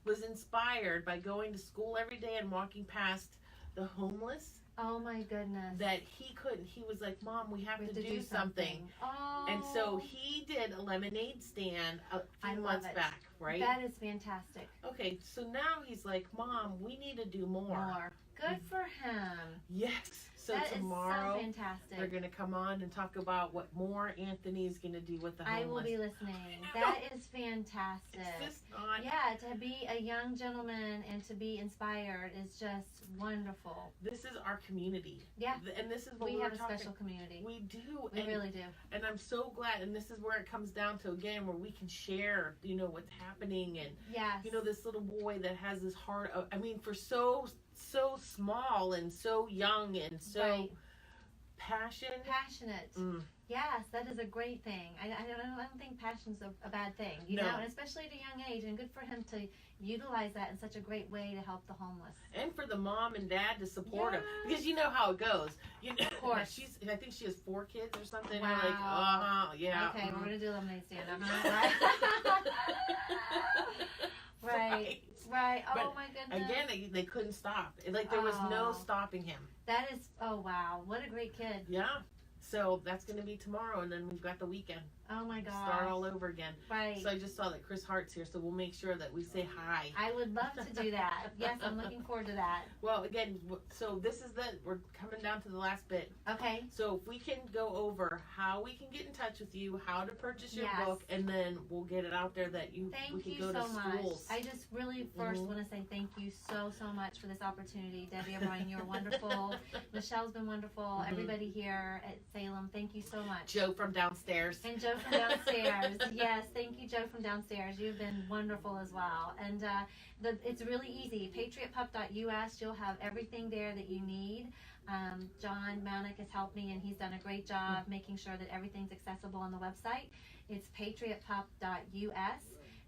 was inspired by going to school every day and walking past the homeless. Oh my goodness. That he couldn't. He was like, Mom, we have to do something. Oh. And so he did a lemonade stand a few months back, right? That is fantastic. Okay, so now he's like, Mom, we need to do more. Good for him. Yes. So that tomorrow is so fantastic. they're going to come on and talk about what more Anthony's going to do with the homeless. I will be listening. That is fantastic. It's just not. Yeah, to be a young gentleman and to be inspired is just wonderful. This is our community. Yeah. And this is what we we're have a talking. special community. We do. We really do. And I'm so glad. And this is where it comes down to, again, where we can share, what's happening. And, yes. This little boy that has this heart of, for so small and so young and so right. passionate. Yes, that is a great thing. I don't think passion's a bad thing, No. and especially at a young age, and good for him to utilize that in such a great way to help the homeless. And for the mom and dad to support him, because you know how it goes. Of course. I think she has 4 kids or something. Wow. You're like, yeah. Okay, we're gonna do a lemonade stand. Right. Right. Oh But my goodness. Again, they couldn't stop. Like there was no stopping him. That is. Oh wow! What a great kid. Yeah. So that's going to be tomorrow, and then we've got the weekend. Oh my God. Start all over again. Right. So I just saw that Chris Hart's here, so we'll make sure that we say hi. I would love to do that. Yes, I'm looking forward to that. Well, again, so this is we're coming down to the last bit. Okay. So if we can go over how we can get in touch with you, how to purchase your Yes. book, and then we'll get it out there that we Thank can you go so to much. schools. I just really first want to say thank you so much for this opportunity. Debbie O'Brien, you're wonderful. Michelle's been wonderful. Everybody here at Salem, thank you so much. Joe from downstairs. And Joe from downstairs. Yes, thank you, Joe from downstairs. You've been wonderful as well. And it's really easy. PatriotPup.us. You'll have everything there that you need. John Mounick has helped me, and he's done a great job making sure that everything's accessible on the website. It's PatriotPup.us.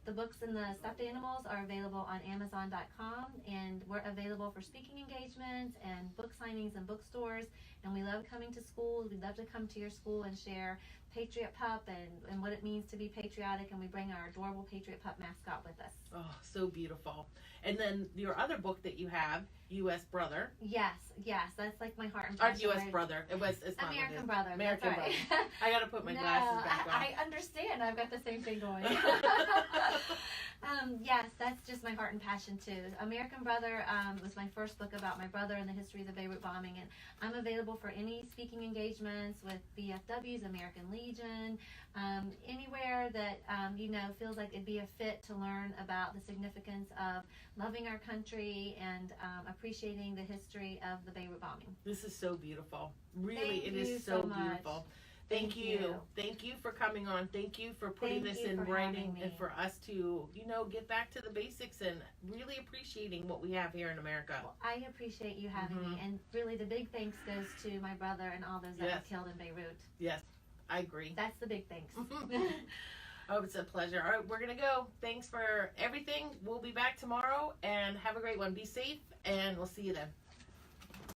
The books and the stuffed animals are available on Amazon.com, and we're available for speaking engagements and book signings and bookstores. And we love coming to schools. We'd love to come to your school and share Patriot Pup and what it means to be patriotic. And we bring our adorable Patriot Pup mascot with us. Oh, so beautiful. And then your other book that you have, U.S. Brother. Yes, that's like my heart and Our passion. U.S. Brother. It's not American Brother. American that's right. Brother. I got to put my glasses back on. I understand. I've got the same thing going. Yes, that's just my heart and passion too. American Brother was my first book about my brother and the history of the Beirut bombing, and I'm available for any speaking engagements with BFWs, American Legion, anywhere that feels like it'd be a fit to learn about the significance of loving our country and appreciating the history of the Beirut bombing. This is so beautiful. Really, Thank it you is so so much. beautiful. Thank you. Thank you for coming on. Thank you for putting Thank this you in for writing having me. and for us to, get back to the basics and really appreciating what we have here in America. Well, I appreciate you having me, and really the big thanks goes to my brother and all those that were killed in Beirut. Yes, I agree. That's the big thanks. Oh, it's a pleasure. All right, we're going to go. Thanks for everything. We'll be back tomorrow, and have a great one. Be safe, and we'll see you then.